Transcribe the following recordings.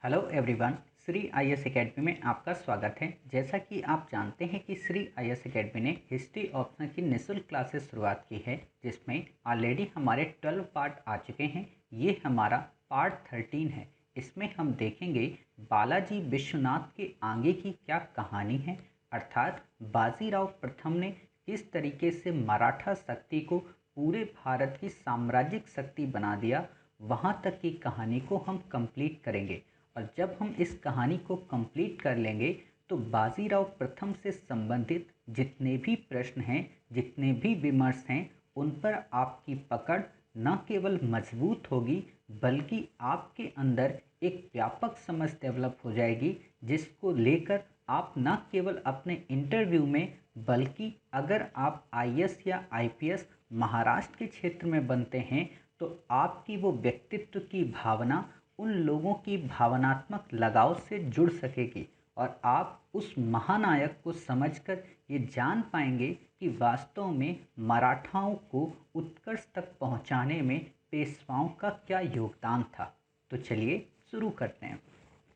Hello everyone. Shri IAS academy में आपका स्वागत है। जैसा कि आप जानते हैं कि श्री आईएएस एकेडमी ने हिस्ट्री ऑप्शनल की निःशुल्क क्लासेस शुरुआत की है, जिसमें ऑलरेडी हमारे 12 पार्ट आ चुके हैं। ये हमारा पार्ट 13 है। इसमें हम देखेंगे बालाजी विश्वनाथ के आगे की क्या कहानी है, अर्थात बाजीराव प्रथम ने किस तरीके से मराठा शक्ति को पूरे भारत की साम्राज्यिक शक्ति बना दिया, वहाँ तक की कहानी को हम कंप्लीट करेंगे। और जब हम इस कहानी को कंप्लीट कर लेंगे तो बाजीराव प्रथम से संबंधित जितने भी प्रश्न हैं, जितने भी विमर्श हैं, उन पर आपकी पकड़ न केवल मजबूत होगी बल्कि आपके अंदर एक व्यापक समझ डेवलप हो जाएगी, जिसको लेकर आप न केवल अपने इंटरव्यू में बल्कि अगर आप आईएएस या आईपीएस महाराष्ट्र के क्षेत्र में बनते हैं तो आपकी वो व्यक्तित्व की भावना उन लोगों की भावनात्मक लगाव से जुड़ सकेगी और आप उस महानायक को समझकर ये जान पाएंगे कि वास्तव में मराठाओं को उत्कर्ष तक पहुंचाने में पेशवाओं का क्या योगदान था। तो चलिए शुरू करते हैं।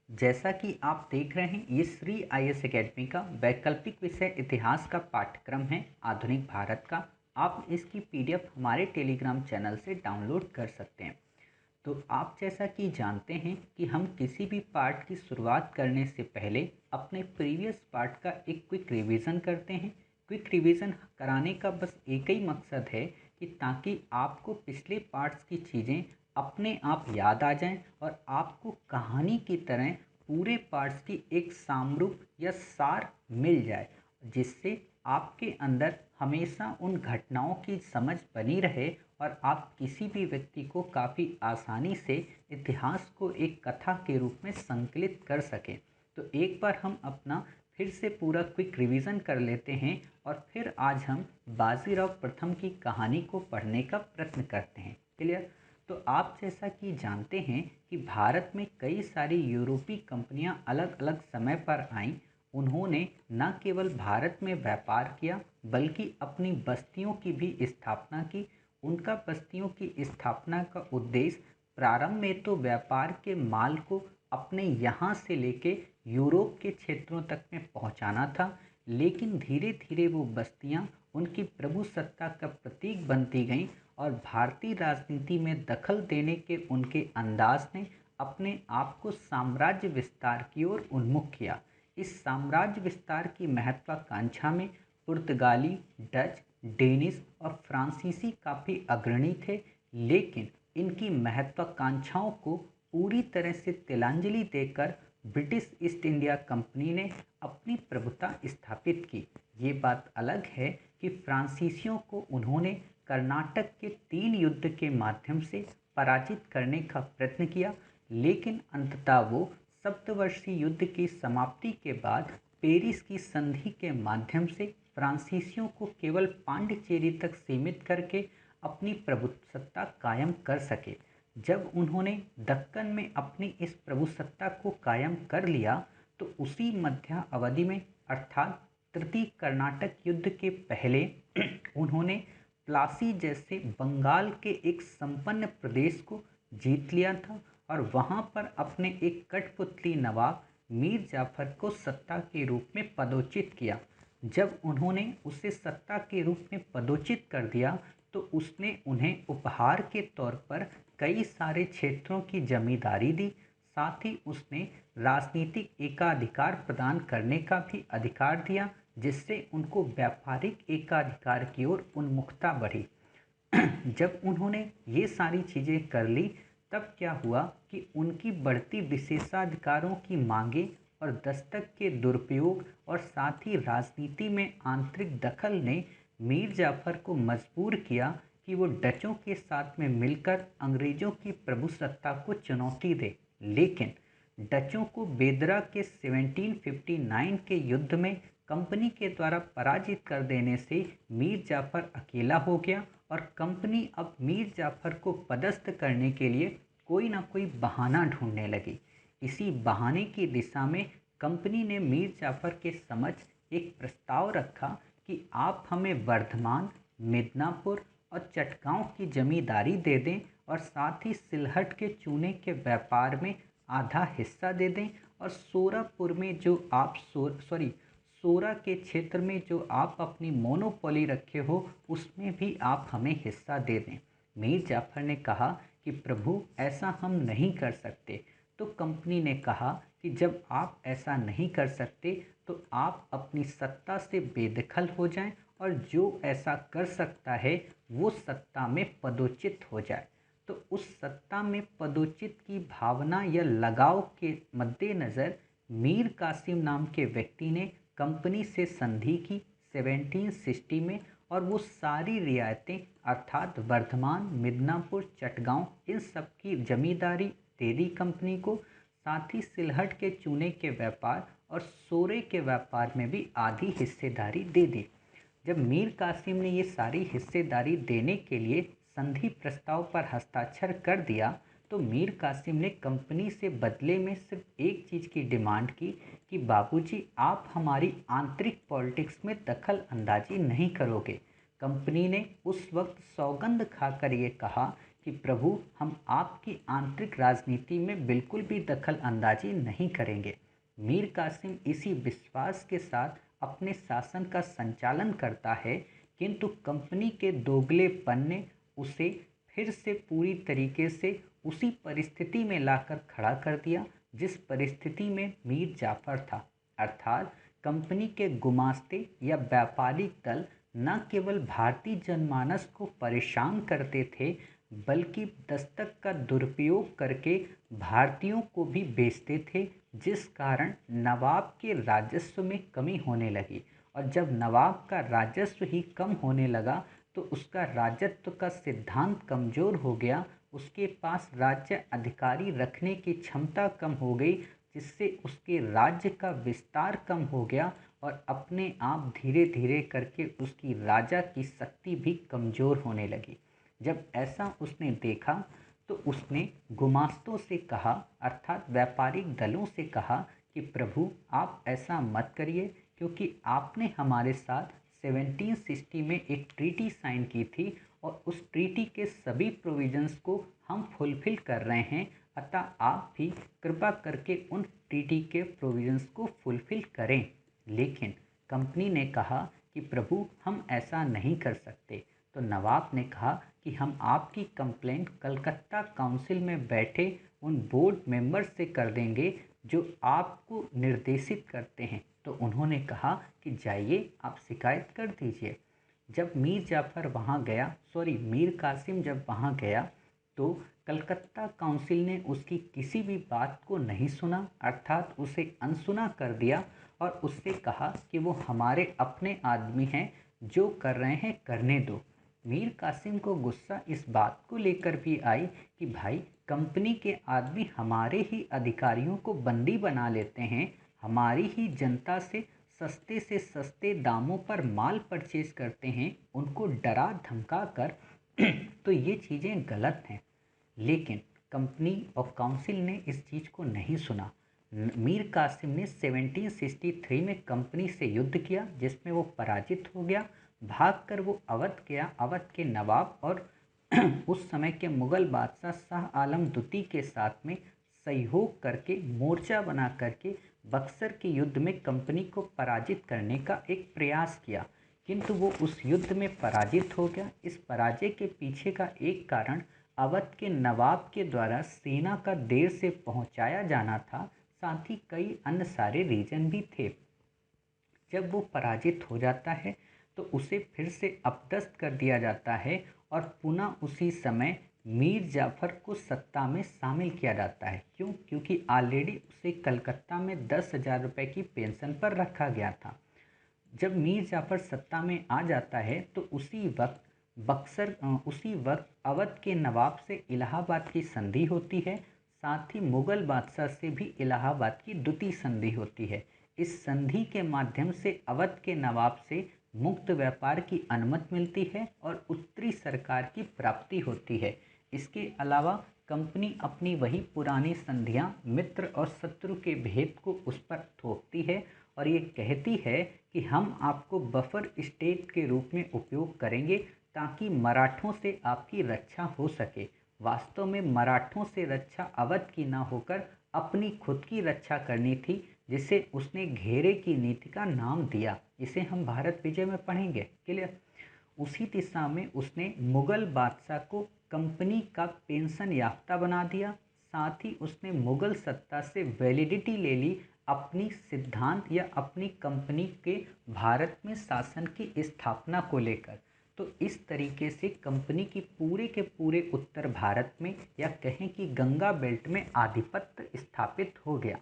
जैसा कि आप देख रहे हैं, ये श्री आईएएस एकेडमी का वैकल्पिक विषय इतिहास का पाठ्यक्रम है आधुनिक भारत का। आप इसकी पीडीएफ हमारे टेलीग्राम चैनल से डाउनलोड कर सकते हैं। तो आप जैसा कि जानते हैं कि हम किसी भी पार्ट की शुरुआत करने से पहले अपने प्रीवियस पार्ट का एक क्विक रिवीजन करते हैं। क्विक रिवीजन कराने का बस एक ही मकसद है कि ताकि आपको पिछले पार्ट्स की चीज़ें अपने आप याद आ जाएं और आपको कहानी की तरह पूरे पार्ट्स की एक सामरूप या सार मिल जाए, जिससे आपके अंदर हमेशा उन घटनाओं की समझ बनी रहे और आप किसी भी व्यक्ति को काफ़ी आसानी से इतिहास को एक कथा के रूप में संकलित कर सकें। तो एक बार हम अपना फिर से पूरा क्विक रिवीजन कर लेते हैं और फिर आज हम बाजीराव प्रथम की कहानी को पढ़ने का प्रयत्न करते हैं। क्लियर? तो आप जैसा कि जानते हैं कि भारत में कई सारी यूरोपीय कंपनियां अलग अलग समय पर आईं। उन्होंने न केवल भारत में व्यापार किया बल्कि अपनी बस्तियों की भी स्थापना की। उनका बस्तियों की स्थापना का उद्देश्य प्रारंभ में तो व्यापार के माल को अपने यहाँ से लेके यूरोप के क्षेत्रों तक में पहुँचाना था, लेकिन धीरे धीरे वो बस्तियाँ उनकी प्रभुसत्ता का प्रतीक बनती गईं और भारतीय राजनीति में दखल देने के उनके अंदाज ने अपने आप को साम्राज्य विस्तार की ओर उन्मुख किया। इस साम्राज्य विस्तार की महत्वाकांक्षा में पुर्तगाली, डच, डेनिश और फ्रांसीसी काफ़ी अग्रणी थे, लेकिन इनकी महत्वाकांक्षाओं को पूरी तरह से तिलांजलि देकर ब्रिटिश ईस्ट इंडिया कंपनी ने अपनी प्रभुता स्थापित की। ये बात अलग है कि फ्रांसीसियों को उन्होंने कर्नाटक के 3 युद्ध के माध्यम से पराजित करने का प्रयत्न किया, लेकिन अंततः वो सप्तवर्षीय युद्ध की समाप्ति के बाद पेरिस की संधि के माध्यम से फ्रांसीसियों को केवल पांडिचेरी तक सीमित करके अपनी प्रभुसत्ता कायम कर सके। जब उन्होंने दक्कन में अपनी इस प्रभुसत्ता को कायम कर लिया तो उसी मध्य अवधि में अर्थात तृतीय कर्नाटक युद्ध के पहले उन्होंने प्लासी जैसे बंगाल के एक संपन्न प्रदेश को जीत लिया था और वहां पर अपने एक कठपुतली नवाब मीर जाफर को सत्ता के रूप में पदोचित किया। जब उन्होंने उसे सत्ता के रूप में पदोचित कर दिया तो उसने उन्हें उपहार के तौर पर कई सारे क्षेत्रों की जमींदारी दी। साथ ही उसने राजनीतिक एकाधिकार प्रदान करने का भी अधिकार दिया, जिससे उनको व्यापारिक एकाधिकार की ओर उन्मुखता बढ़ी। जब उन्होंने ये सारी चीज़ें कर ली तब क्या हुआ कि उनकी बढ़ती विशेषाधिकारों की मांगे और दस्तक के दुरुपयोग और साथ ही राजनीति में आंतरिक दखल ने मीर जाफर को मजबूर किया कि वो डचों के साथ में मिलकर अंग्रेज़ों की प्रभुसत्ता को चुनौती दे। लेकिन डचों को बेदरा के 1759 के युद्ध में कंपनी के द्वारा पराजित कर देने से मीर जाफर अकेला हो गया और कंपनी अब मीर जाफर को पदस्थ करने के लिए कोई ना कोई बहाना ढूंढने लगी। इसी बहाने की दिशा में कंपनी ने मीर जाफर के समक्ष एक प्रस्ताव रखा कि आप हमें वर्धमान, मिदनापुर और चटगांव की जमींदारी दे दें और साथ ही सिलहट के चूने के व्यापार में आधा हिस्सा दे दें और सोरापुर में जो आप सोरा के क्षेत्र में जो आप अपनी मोनोपोली रखे हो उसमें भी आप हमें हिस्सा दे दें। मीर जाफर ने कहा कि प्रभु ऐसा हम नहीं कर सकते। तो कंपनी ने कहा कि जब आप ऐसा नहीं कर सकते तो आप अपनी सत्ता से बेदखल हो जाएं और जो ऐसा कर सकता है वो सत्ता में पदोचित हो जाए। तो उस सत्ता में पदोचित की भावना या लगाव के मद्देनज़र मीर कासिम नाम के व्यक्ति ने कंपनी से संधि की 1760 में और वो सारी रियायतें अर्थात वर्धमान, मिदनापुर, चटगांव इन सब की जमींदारी दे दी कंपनी को। साथ ही सिलहट के चूने के व्यापार और सोरे के व्यापार में भी आधी हिस्सेदारी दे दी। जब मीर कासिम ने ये सारी हिस्सेदारी देने के लिए संधि प्रस्ताव पर हस्ताक्षर कर दिया तो मीर कासिम ने कंपनी से बदले में सिर्फ एक चीज़ की डिमांड की कि बाबूजी आप हमारी आंतरिक पॉलिटिक्स में दखल अंदाजी नहीं करोगे। कंपनी ने उस वक्त सौगंध खाकर ये कहा कि प्रभु हम आपकी आंतरिक राजनीति में बिल्कुल भी दखल अंदाजी नहीं करेंगे। मीर कासिम इसी विश्वास के साथ अपने शासन का संचालन करता है, किंतु कंपनी के दोगलेपन ने उसे फिर से पूरी तरीके से उसी परिस्थिति में लाकर खड़ा कर दिया जिस परिस्थिति में मीर जाफर था। अर्थात कंपनी के गुमास्ते या व्यापारिक दल न केवल भारतीय जनमानस को परेशान करते थे बल्कि दस्तक का दुरुपयोग करके भारतीयों को भी बेचते थे, जिस कारण नवाब के राजस्व में कमी होने लगी। और जब नवाब का राजस्व ही कम होने लगा तो उसका राजत्व का सिद्धांत कमज़ोर हो गया, उसके पास राज्य अधिकारी रखने की क्षमता कम हो गई, जिससे उसके राज्य का विस्तार कम हो गया और अपने आप धीरे धीरे करके उसकी राजा की शक्ति भी कमज़ोर होने लगी। जब ऐसा उसने देखा तो उसने गुमास्तों से कहा अर्थात व्यापारिक दलों से कहा कि प्रभु आप ऐसा मत करिए, क्योंकि आपने हमारे साथ 1760 में एक ट्रीटी साइन की थी और उस ट्रीटी के सभी प्रोविजंस को हम फुलफिल कर रहे हैं, अतः आप भी कृपा करके उन ट्रीटी के प्रोविजंस को फुलफिल करें। लेकिन कंपनी ने कहा कि प्रभु हम ऐसा नहीं कर सकते। तो नवाब ने कहा कि हम आपकी कंप्लेंट कलकत्ता काउंसिल में बैठे उन बोर्ड मेंबर से कर देंगे जो आपको निर्देशित करते हैं। तो उन्होंने कहा कि जाइए आप शिकायत कर दीजिए। जब मीर कासिम जब वहाँ गया तो कलकत्ता काउंसिल ने उसकी किसी भी बात को नहीं सुना, अर्थात उसे अनसुना कर दिया और उससे कहा कि वो हमारे अपने आदमी हैं, जो कर रहे हैं करने दो। मीर कासिम को गुस्सा इस बात को लेकर भी आई कि भाई कंपनी के आदमी हमारे ही अधिकारियों को बंदी बना लेते हैं, हमारी ही जनता से सस्ते दामों पर माल परचेज करते हैं, उनको डरा धमका कर तो ये चीज़ें गलत हैं। लेकिन कंपनी और काउंसिल ने इस चीज़ को नहीं सुना। मीर कासिम ने 1763 में कंपनी से युद्ध किया जिसमें वो पराजित हो गया। भागकर वो अवध गया। अवध के नवाब और उस समय के मुग़ल बादशाह शाह आलम द्वितीय के साथ में सहयोग करके मोर्चा बना करके बक्सर के युद्ध में कंपनी को पराजित करने का एक प्रयास किया, किंतु वो उस युद्ध में पराजित हो गया। इस पराजय के पीछे का एक कारण अवध के नवाब के द्वारा सेना का देर से पहुंचाया जाना था, साथ ही कई अन्य सारे रीजन भी थे। जब वो पराजित हो जाता है तो उसे फिर से अपदस्थ कर दिया जाता है और पुनः उसी समय मीर जाफ़र को सत्ता में शामिल किया जाता है। क्यों? क्योंकि ऑलरेडी उसे कलकत्ता में 10,000 रुपये की पेंशन पर रखा गया था। जब मीर जाफ़र सत्ता में आ जाता है तो उसी वक्त अवध के नवाब से इलाहाबाद की संधि होती है, साथ ही मुग़ल बादशाह से भी इलाहाबाद की द्वितीय संधि होती है। इस संधि के माध्यम से अवध के नवाब से मुक्त व्यापार की अनुमति मिलती है और उत्तरी सरकार की प्राप्ति होती है। इसके अलावा कंपनी अपनी वही पुरानी संधियां मित्र और शत्रु के भेद को उस पर थोपती है और ये कहती है कि हम आपको बफर स्टेट के रूप में उपयोग करेंगे ताकि मराठों से आपकी रक्षा हो सके। वास्तव में मराठों से रक्षा अवध की न होकर अपनी खुद की रक्षा करनी थी, जिसे उसने घेरे की नीति का नाम दिया। इसे हम भारत विजय में पढ़ेंगे। क्लियर। उसी दिशा में उसने मुगल बादशाह को कंपनी का पेंशन याफ्ता बना दिया। साथ ही उसने मुगल सत्ता से वैलिडिटी ले ली अपनी सिद्धांत या अपनी कंपनी के भारत में शासन की स्थापना को लेकर। तो इस तरीके से कंपनी की पूरे के पूरे उत्तर भारत में या कहें कि गंगा बेल्ट में आधिपत्य स्थापित हो गया।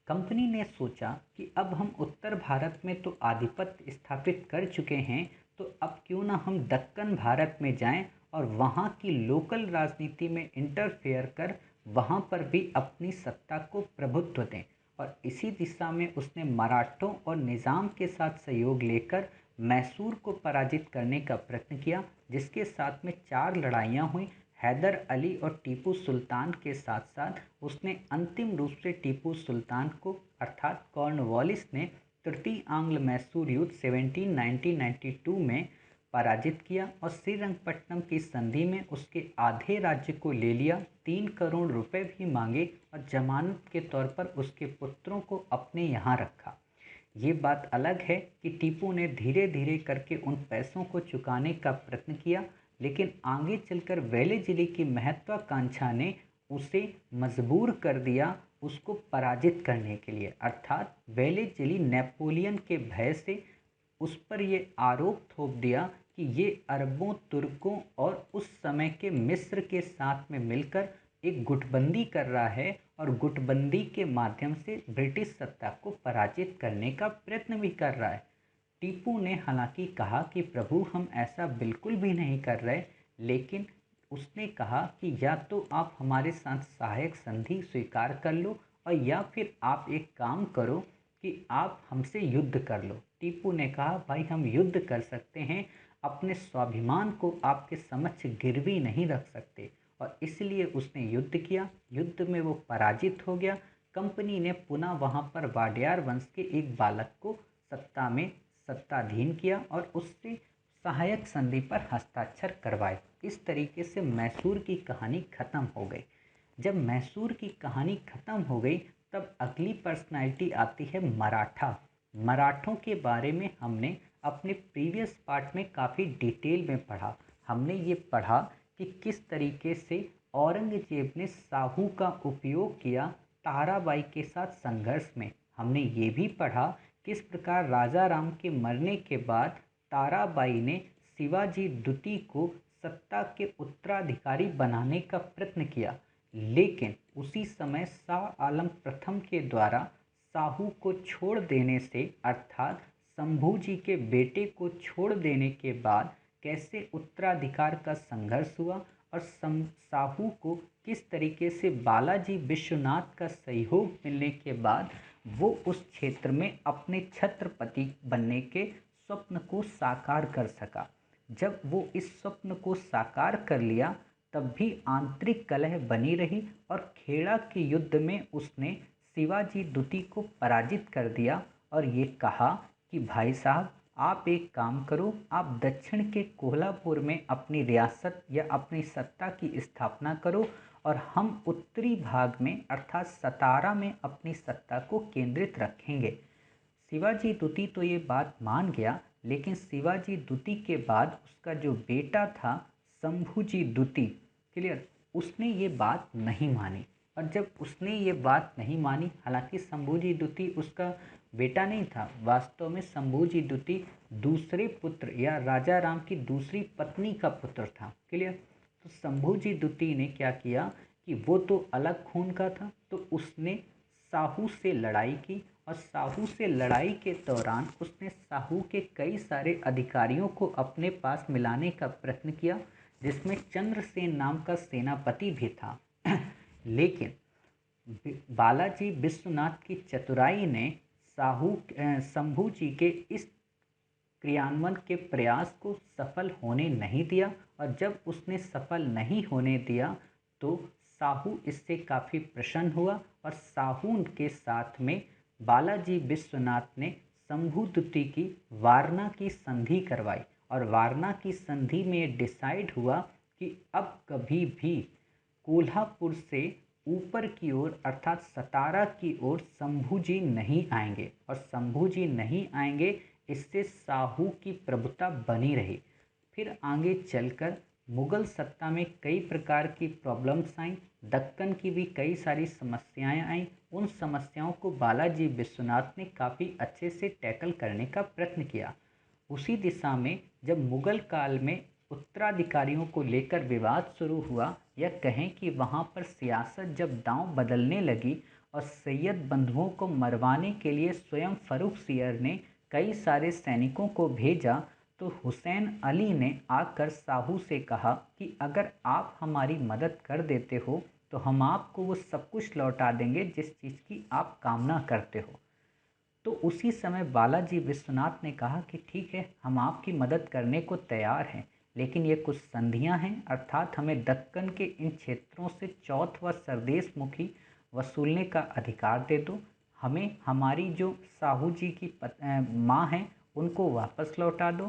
कंपनी ने सोचा कि अब हम उत्तर भारत में तो आधिपत्य स्थापित कर चुके हैं, तो अब क्यों ना हम दक्कन भारत में जाएं और वहाँ की लोकल राजनीति में इंटरफेयर कर वहाँ पर भी अपनी सत्ता को प्रभुत्व दें। और इसी दिशा में उसने मराठों और निज़ाम के साथ सहयोग लेकर मैसूर को पराजित करने का प्रयत्न किया, जिसके साथ में 4 लड़ाइयाँ हुई। हैदर अली और टीपू सुल्तान के साथ साथ उसने अंतिम रूप से टीपू सुल्तान को अर्थात कॉर्नवालिस ने तृतीय आंग्ल मैसूर युद्ध 1792 में पराजित किया और श्रीरंगपट्टनम की संधि में उसके आधे राज्य को ले लिया। 3 करोड़ रुपए भी मांगे और जमानत के तौर पर उसके पुत्रों को अपने यहाँ रखा। ये बात अलग है कि टीपू ने धीरे धीरे करके उन पैसों को चुकाने का प्रयत्न किया, लेकिन आगे चलकर वेलेजिली की महत्वाकांक्षा ने उसे मजबूर कर दिया उसको पराजित करने के लिए। अर्थात वेलेजिली नेपोलियन के भय से उस पर ये आरोप थोप दिया कि ये अरबों, तुर्कों और उस समय के मिस्र के साथ में मिलकर एक गुटबंदी कर रहा है और गुटबंदी के माध्यम से ब्रिटिश सत्ता को पराजित करने का प्रयत्न भी कर रहा है। टीपू ने हालांकि कहा कि प्रभु हम ऐसा बिल्कुल भी नहीं कर रहे, लेकिन उसने कहा कि या तो आप हमारे साथ सहायक संधि स्वीकार कर लो और या फिर आप एक काम करो कि आप हमसे युद्ध कर लो। टीपू ने कहा भाई हम युद्ध कर सकते हैं, अपने स्वाभिमान को आपके समक्ष गिरवी नहीं रख सकते, और इसलिए उसने युद्ध किया। युद्ध में वो पराजित हो गया। कंपनी ने पुनः वहाँ पर वाडियार वंश के एक बालक को सत्ताधीन किया और उससे सहायक संधि पर हस्ताक्षर करवाए। इस तरीके से मैसूर की कहानी खत्म हो गई। जब मैसूर की कहानी खत्म हो गई तब अगली पर्सनालिटी आती है मराठा। मराठों के बारे में हमने अपने प्रीवियस पार्ट में काफ़ी डिटेल में पढ़ा। हमने ये पढ़ा कि किस तरीके से औरंगजेब ने साहू का उपयोग किया ताराबाई के साथ संघर्ष में। हमने ये भी पढ़ा किस प्रकार राजा राम के मरने के बाद ताराबाई ने शिवाजी द्वितीय को सत्ता के उत्तराधिकारी बनाने का प्रयत्न किया, लेकिन उसी समय शाह आलम प्रथम के द्वारा साहू को छोड़ देने से अर्थात शंभूजी के बेटे को छोड़ देने के बाद कैसे उत्तराधिकार का संघर्ष हुआ और साहू को किस तरीके से बालाजी विश्वनाथ का सहयोग मिलने के बाद वो उस क्षेत्र में अपने छत्रपति बनने के स्वप्न को साकार कर सका। जब वो इस स्वप्न को साकार कर लिया तब भी आंतरिक कलह बनी रही और खेड़ा के युद्ध में उसने शिवाजी द्वितीय को पराजित कर दिया और ये कहा कि भाई साहब आप एक काम करो, आप दक्षिण के कोल्हापुर में अपनी रियासत या अपनी सत्ता की स्थापना करो और हम उत्तरी भाग में अर्थात सतारा में अपनी सत्ता को केंद्रित रखेंगे। शिवाजी द्वितीय तो ये बात मान गया, लेकिन शिवाजी द्वितीय के बाद उसका जो बेटा था शंभूजी द्वितीय, क्लियर, उसने ये बात नहीं मानी। और जब उसने ये बात नहीं मानी, हालांकि शंभूजी द्वितीय उसका बेटा नहीं था, वास्तव में शंभूजी द्वितीय दूसरे पुत्र या राजा राम की दूसरी पत्नी का पुत्र था। क्लियर। तो शंभूजी द्वितीय ने क्या किया कि वो तो अलग खून का था, तो उसने साहू से लड़ाई की और साहू से लड़ाई के दौरान उसने साहू के कई सारे अधिकारियों को अपने पास मिलाने का प्रयत्न किया, जिसमें चंद्रसेन नाम का सेनापति भी था। लेकिन बालाजी विश्वनाथ की चतुराई ने शंभूजी के इस क्रियान्वयन के प्रयास को सफल होने नहीं दिया, और जब उसने सफल नहीं होने दिया तो साहू इससे काफ़ी प्रसन्न हुआ और साहू के साथ में बालाजी विश्वनाथ ने शंभू द्वितीय की वारना की संधि करवाई। और वारना की संधि में डिसाइड हुआ कि अब कभी भी कोल्हापुर से ऊपर की ओर अर्थात सतारा की ओर शंभू जी नहीं आएंगे, और शंभू जी नहीं आएंगे, इससे साहू की प्रभुता बनी रही। फिर आगे चलकर मुगल सत्ता में कई प्रकार की प्रॉब्लम्स आईं, दक्कन की भी कई सारी समस्याएं आईं। उन समस्याओं को बालाजी विश्वनाथ ने काफ़ी अच्छे से टैकल करने का प्रयत्न किया। उसी दिशा में जब मुगल काल में उत्तराधिकारियों को लेकर विवाद शुरू हुआ, या कहें कि वहाँ पर सियासत जब दांव बदलने लगी और सैयद बंधुओं को मरवाने के लिए स्वयं फर्रुखसियर ने कई सारे सैनिकों को भेजा, तो हुसैन अली ने आकर साहू से कहा कि अगर आप हमारी मदद कर देते हो तो हम आपको वो सब कुछ लौटा देंगे जिस चीज़ की आप कामना करते हो। तो उसी समय बालाजी विश्वनाथ ने कहा कि ठीक है, हम आपकी मदद करने को तैयार हैं, लेकिन ये कुछ संधियां हैं, अर्थात हमें दक्कन के इन क्षेत्रों से चौथ व सरदेश मुखी वसूलने का अधिकार दे दो। हमें हमारी जो साहू जी की माँ हैं उनको वापस लौटा दो।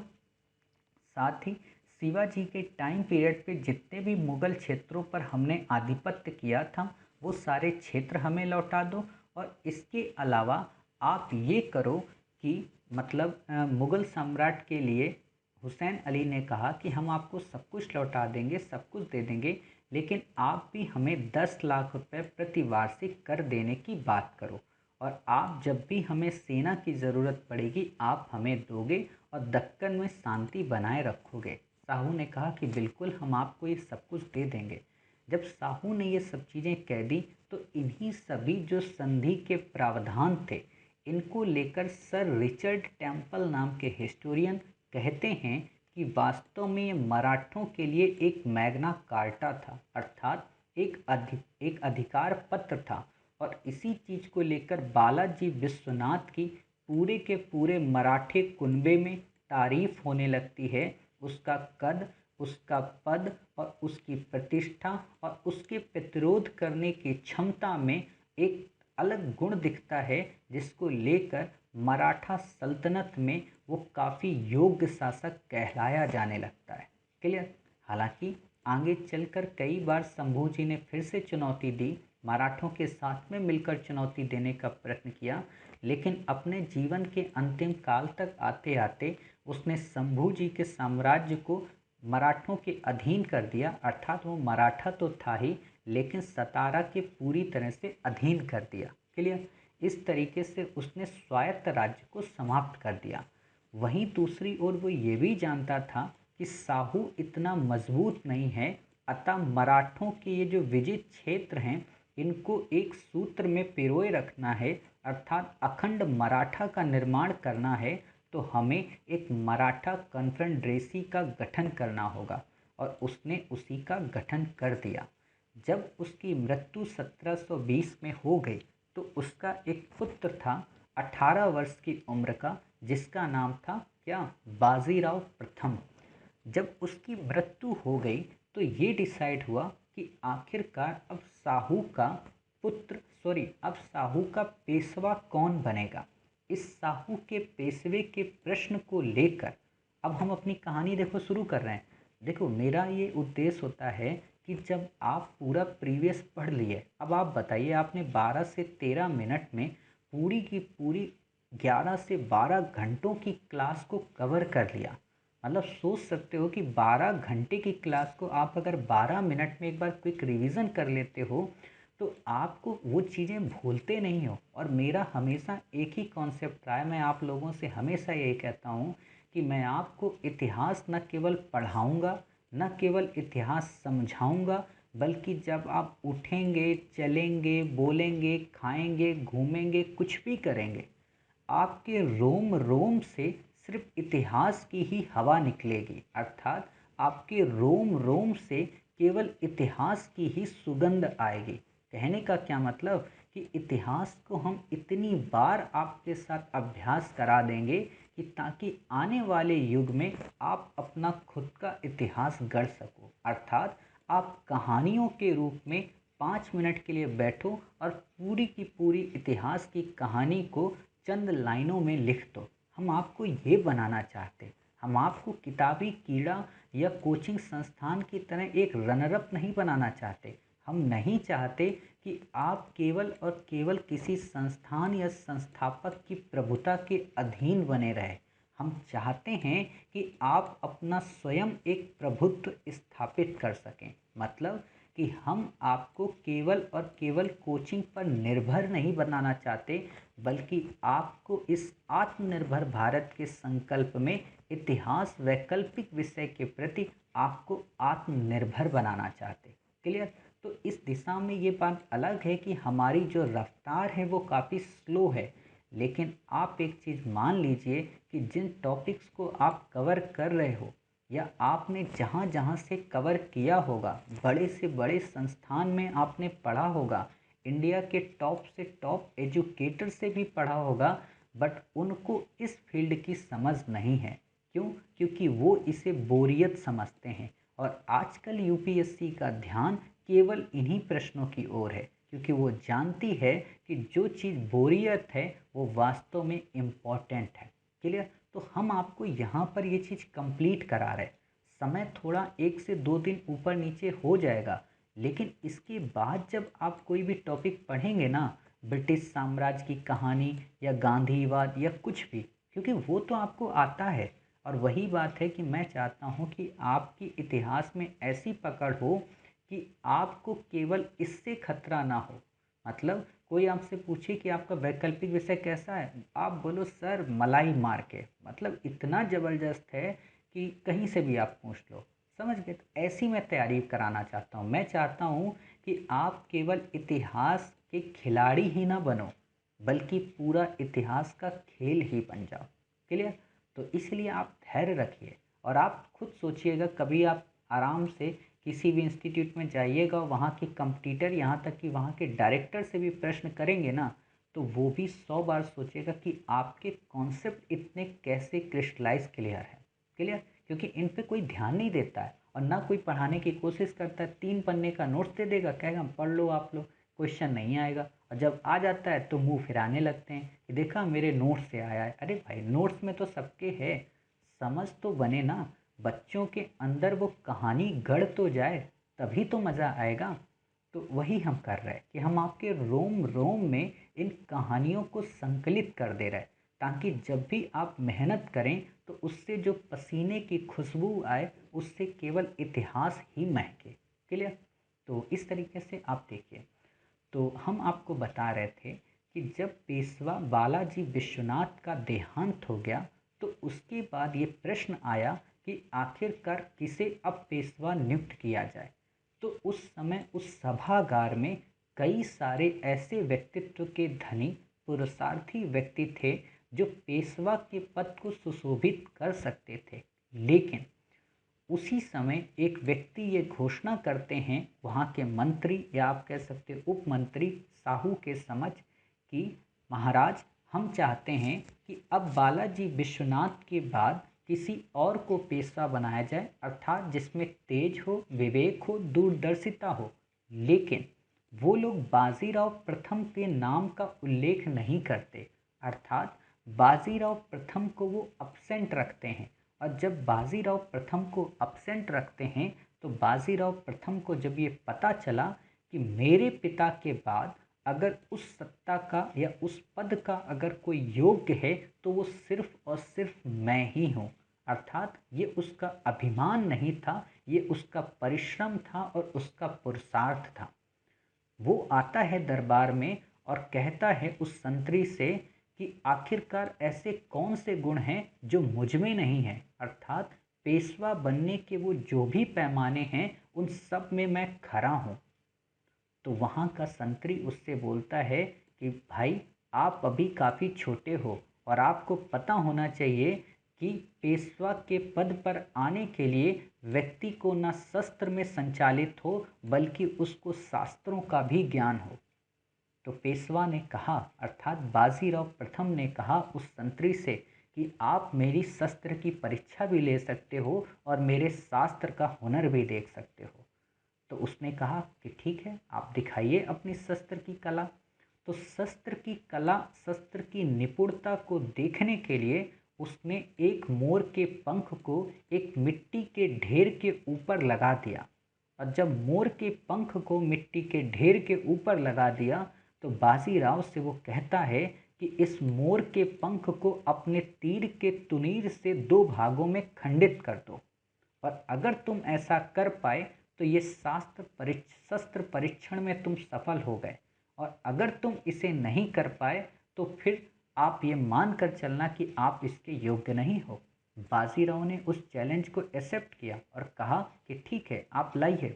साथ ही शिवाजी के टाइम पीरियड पे जितने भी मुगल क्षेत्रों पर हमने आधिपत्य किया था वो सारे क्षेत्र हमें लौटा दो। और इसके अलावा आप ये करो कि मतलब मुगल सम्राट के लिए हुसैन अली ने कहा कि हम आपको सब कुछ लौटा देंगे, सब कुछ दे देंगे, लेकिन आप भी हमें 10 लाख रुपए प्रति वार्षिक कर देने की बात करो, और आप जब भी हमें सेना की ज़रूरत पड़ेगी आप हमें दोगे और दक्कन में शांति बनाए रखोगे। साहू ने कहा कि बिल्कुल हम आपको ये सब कुछ दे देंगे। जब साहू ने ये सब चीज़ें कह दी तो इन्हीं सभी जो संधि के प्रावधान थे इनको लेकर सर रिचर्ड टेम्पल नाम के हिस्टोरियन कहते हैं कि वास्तव में ये मराठों के लिए एक मैग्ना कार्टा था, अर्थात एक अधिकार पत्र था। और इसी चीज़ को लेकर बालाजी विश्वनाथ की पूरे के पूरे मराठे कुनबे में तारीफ होने लगती है। उसका कद, उसका पद और उसकी प्रतिष्ठा और उसके प्रतिरोध करने की क्षमता में एक अलग गुण दिखता है, जिसको लेकर मराठा सल्तनत में वो काफ़ी योग्य शासक कहलाया जाने लगता है। क्लियर। हालांकि आगे चलकर कई बार शंभू जी ने फिर से चुनौती दी, मराठों के साथ में मिलकर चुनौती देने का प्रयत्न किया, लेकिन अपने जीवन के अंतिम काल तक आते आते उसने शंभू जी के साम्राज्य को मराठों के अधीन कर दिया, अर्थात वो मराठा तो था ही लेकिन सतारा के पूरी तरह से अधीन कर दिया। क्लियर। इस तरीके से उसने स्वायत्त राज्य को समाप्त कर दिया। वहीं दूसरी ओर वो ये भी जानता था कि साहू इतना मजबूत नहीं है, अतः मराठों के ये जो विजित क्षेत्र हैं इनको एक सूत्र में पिरोए रखना है, अर्थात अखंड मराठा का निर्माण करना है, तो हमें एक मराठा कन्फेडरेसी का गठन करना होगा। और उसने उसी का गठन कर दिया। जब उसकी मृत्यु 1720 में हो गई तो उसका एक पुत्र था 18 वर्ष की उम्र का, जिसका नाम था क्या, बाजीराव प्रथम। जब उसकी मृत्यु हो गई तो ये डिसाइड हुआ कि आखिरकार अब साहू का पेशवा कौन बनेगा। इस साहू के पेशवे के प्रश्न को लेकर अब हम अपनी कहानी देखो शुरू कर रहे हैं। देखो, मेरा ये उद्देश्य होता है कि जब आप पूरा प्रीवियस पढ़ लिए, अब आप बताइए आपने 12 से 13 मिनट में पूरी की पूरी 11 से 12 घंटों की क्लास को कवर कर लिया। मतलब सोच सकते हो कि 12 घंटे की क्लास को आप अगर 12 मिनट में एक बार क्विक रिवीजन कर लेते हो तो आपको वो चीज़ें भूलते नहीं हो। और मेरा हमेशा एक ही कॉन्सेप्ट रहा है, मैं आप लोगों से हमेशा यही कहता हूँ कि मैं आपको इतिहास न केवल पढ़ाऊँगा, न केवल इतिहास समझाऊँगा, बल्कि जब आप उठेंगे, चलेंगे, बोलेंगे, खाएंगे, घूमेंगे, कुछ भी करेंगे, आपके रोम रोम से सिर्फ इतिहास की ही हवा निकलेगी, अर्थात आपके रोम रोम से केवल इतिहास की ही सुगंध आएगी। कहने का क्या मतलब कि इतिहास को हम इतनी बार आपके साथ अभ्यास करा देंगे कि ताकि आने वाले युग में आप अपना खुद का इतिहास गढ़ सको, अर्थात आप कहानियों के रूप में 5 मिनट के लिए बैठो और पूरी की पूरी इतिहास की कहानी को चंद लाइनों में लिख दो। हम आपको ये बनाना चाहते, हम आपको किताबी कीड़ा या कोचिंग संस्थान की तरह एक रनर अप नहीं बनाना चाहते, हम नहीं चाहते कि आप केवल और केवल किसी संस्थान या संस्थापक की प्रभुता के अधीन बने रहे। हम चाहते हैं कि आप अपना स्वयं एक प्रभुत्व स्थापित कर सकें। मतलब कि हम आपको केवल और केवल कोचिंग पर निर्भर नहीं बनाना चाहते, बल्कि आपको इस आत्मनिर्भर भारत के संकल्प में इतिहास वैकल्पिक विषय के प्रति आपको आत्मनिर्भर बनाना चाहते। क्लियर? तो इस दिशा में ये बात अलग है कि हमारी जो रफ्तार है वो काफ़ी स्लो है, लेकिन आप एक चीज़ मान लीजिए कि जिन टॉपिक्स को आप कवर कर रहे हो या आपने जहाँ जहाँ से कवर किया होगा, बड़े से बड़े संस्थान में आपने पढ़ा होगा, इंडिया के टॉप से टॉप एजुकेटर से भी पढ़ा होगा, बट उनको इस फील्ड की समझ नहीं है। क्यों? क्योंकि वो इसे बोरियत समझते हैं। और आजकल यूपीएससी का ध्यान केवल इन्हीं प्रश्नों की ओर है, क्योंकि वो जानती है कि जो चीज़ बोरियत है वो वास्तव में इम्पॉर्टेंट है। क्लियर? तो हम आपको यहाँ पर ये चीज़ कंप्लीट करा रहे हैं। समय थोड़ा 1 से 2 दिन ऊपर नीचे हो जाएगा, लेकिन इसके बाद जब आप कोई भी टॉपिक पढ़ेंगे ना, ब्रिटिश साम्राज्य की कहानी या गांधीवाद या कुछ भी, क्योंकि वो तो आपको आता है। और वही बात है कि मैं चाहता हूँ कि आपकी इतिहास में ऐसी पकड़ हो कि आपको केवल इससे खतरा ना हो। मतलब कोई आपसे पूछे कि आपका वैकल्पिक विषय कैसा है, आप बोलो सर मलाई मार के, मतलब इतना ज़बरदस्त है कि कहीं से भी आप पूछ लो। समझ गए? तो ऐसी मैं तैयारी कराना चाहता हूँ। मैं चाहता हूँ कि आप केवल इतिहास के खिलाड़ी ही ना बनो, बल्कि पूरा इतिहास का खेल ही बन जाओ। क्लियर? तो इसलिए आप धैर्य रखिए और आप खुद सोचिएगा, कभी आप आराम से किसी भी इंस्टीट्यूट में जाइएगा, वहाँ के कंपटीटर, यहाँ तक कि वहाँ के डायरेक्टर से भी प्रश्न करेंगे ना, तो वो भी 100 बार सोचेगा कि आपके कॉन्सेप्ट इतने कैसे क्रिस्टलाइज क्लियर है। क्लियर? क्योंकि इन पे कोई ध्यान नहीं देता है और ना कोई पढ़ाने की कोशिश करता है। 3 पन्ने का नोट्स दे देगा, कहेगा पढ़ लो आप लोग, क्वेश्चन नहीं आएगा। और जब आ जाता है तो मुंह फिराने लगते हैं कि देखा मेरे नोट्स से आया है। अरे भाई, नोट्स में तो सबके है, समझ तो बने ना, बच्चों के अंदर वो कहानी गढ़ तो जाए, तभी तो मज़ा आएगा। तो वही हम कर रहे हैं कि हम आपके रोम रोम में इन कहानियों को संकलित कर दे रहे हैं, ताकि जब भी आप मेहनत करें तो उससे जो पसीने की खुशबू आए, उससे केवल इतिहास ही महके। क्लियर? तो इस तरीके से आप देखिए, तो हम आपको बता रहे थे कि जब पेशवा बालाजी विश्वनाथ का देहांत हो गया, तो उसके बाद ये प्रश्न आया कि आखिरकार किसे अब पेशवा नियुक्त किया जाए। तो उस समय उस सभागार में कई सारे ऐसे व्यक्तित्व के धनी पुरुषार्थी व्यक्ति थे जो पेशवा के पद को सुशोभित कर सकते थे। लेकिन उसी समय एक व्यक्ति ये घोषणा करते हैं, वहाँ के मंत्री या आप कह सकते हो उप मंत्री साहू के समझ, कि महाराज, हम चाहते हैं कि अब बालाजी विश्वनाथ के बाद किसी और को पेशवा बनाया जाए, अर्थात जिसमें तेज हो, विवेक हो, दूरदर्शिता हो। लेकिन वो लोग बाजीराव प्रथम के नाम का उल्लेख नहीं करते, अर्थात बाजीराव प्रथम को वो अपसेंट रखते हैं। और जब बाजीराव प्रथम को अपसेंट रखते हैं, तो बाजीराव प्रथम को जब ये पता चला कि मेरे पिता के बाद अगर उस सत्ता का या उस पद का अगर कोई योग्य है तो वो सिर्फ और सिर्फ मैं ही हूँ, अर्थात ये उसका अभिमान नहीं था, ये उसका परिश्रम था और उसका पुरुषार्थ था। वो आता है दरबार में और कहता है उस संतरी से कि आखिरकार ऐसे कौन से गुण हैं जो मुझ में नहीं हैं, अर्थात पेशवा बनने के वो जो भी पैमाने हैं उन सब में मैं खरा हूँ। तो वहाँ का संतरी उससे बोलता है कि भाई, आप अभी काफ़ी छोटे हो और आपको पता होना चाहिए कि पेशवा के पद पर आने के लिए व्यक्ति को न शस्त्र में संचालित हो, बल्कि उसको शास्त्रों का भी ज्ञान हो। तो पेशवा ने कहा, अर्थात बाजीराव प्रथम ने कहा उस संतरी से कि आप मेरी शस्त्र की परीक्षा भी ले सकते हो और मेरे शास्त्र का हुनर भी देख सकते हो। तो उसने कहा कि ठीक है, आप दिखाइए अपनी शस्त्र की कला। तो शस्त्र की कला, शस्त्र की निपुणता को देखने के लिए उसने एक मोर के पंख को एक मिट्टी के ढेर के ऊपर लगा दिया और जब मोर के पंख को मिट्टी के ढेर के ऊपर लगा दिया तो बाजीराव से वो कहता है कि इस मोर के पंख को अपने तीर के तुनीर से दो भागों में खंडित कर दो, और अगर तुम ऐसा कर पाए तो ये शस्त्र परीक्षण में तुम सफल हो गए, और अगर तुम इसे नहीं कर पाए तो फिर आप ये मान कर चलना कि आप इसके योग्य नहीं हो। बाजीराव ने उस चैलेंज को एक्सेप्ट किया और कहा कि ठीक है, आप लाइए।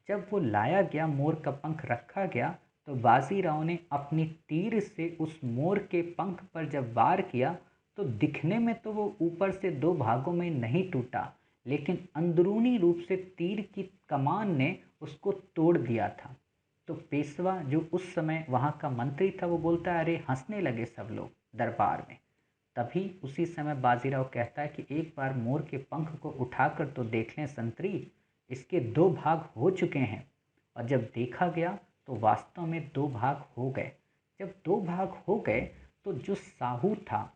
जब वो लाया गया, मोर का पंख रखा गया, तो बाजीराव ने अपनी तीर से उस मोर के पंख पर जब वार किया तो दिखने में तो वो ऊपर से दो भागों में नहीं टूटा, लेकिन अंदरूनी रूप से तीर की कमान ने उसको तोड़ दिया था। तो पेशवा जो उस समय वहाँ का मंत्री था वो बोलता है, अरे हंसने लगे सब लोग दरबार में। तभी उसी समय बाजीराव कहता है कि एक बार मोर के पंख को उठाकर तो देख लें संतरी, इसके दो भाग हो चुके हैं। और जब देखा गया तो वास्तव में दो भाग हो गए। जब दो भाग हो गए तो जो साहू था,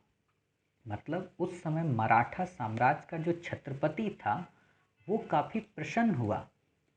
मतलब उस समय मराठा साम्राज्य का जो छत्रपति था, वो काफ़ी प्रसन्न हुआ।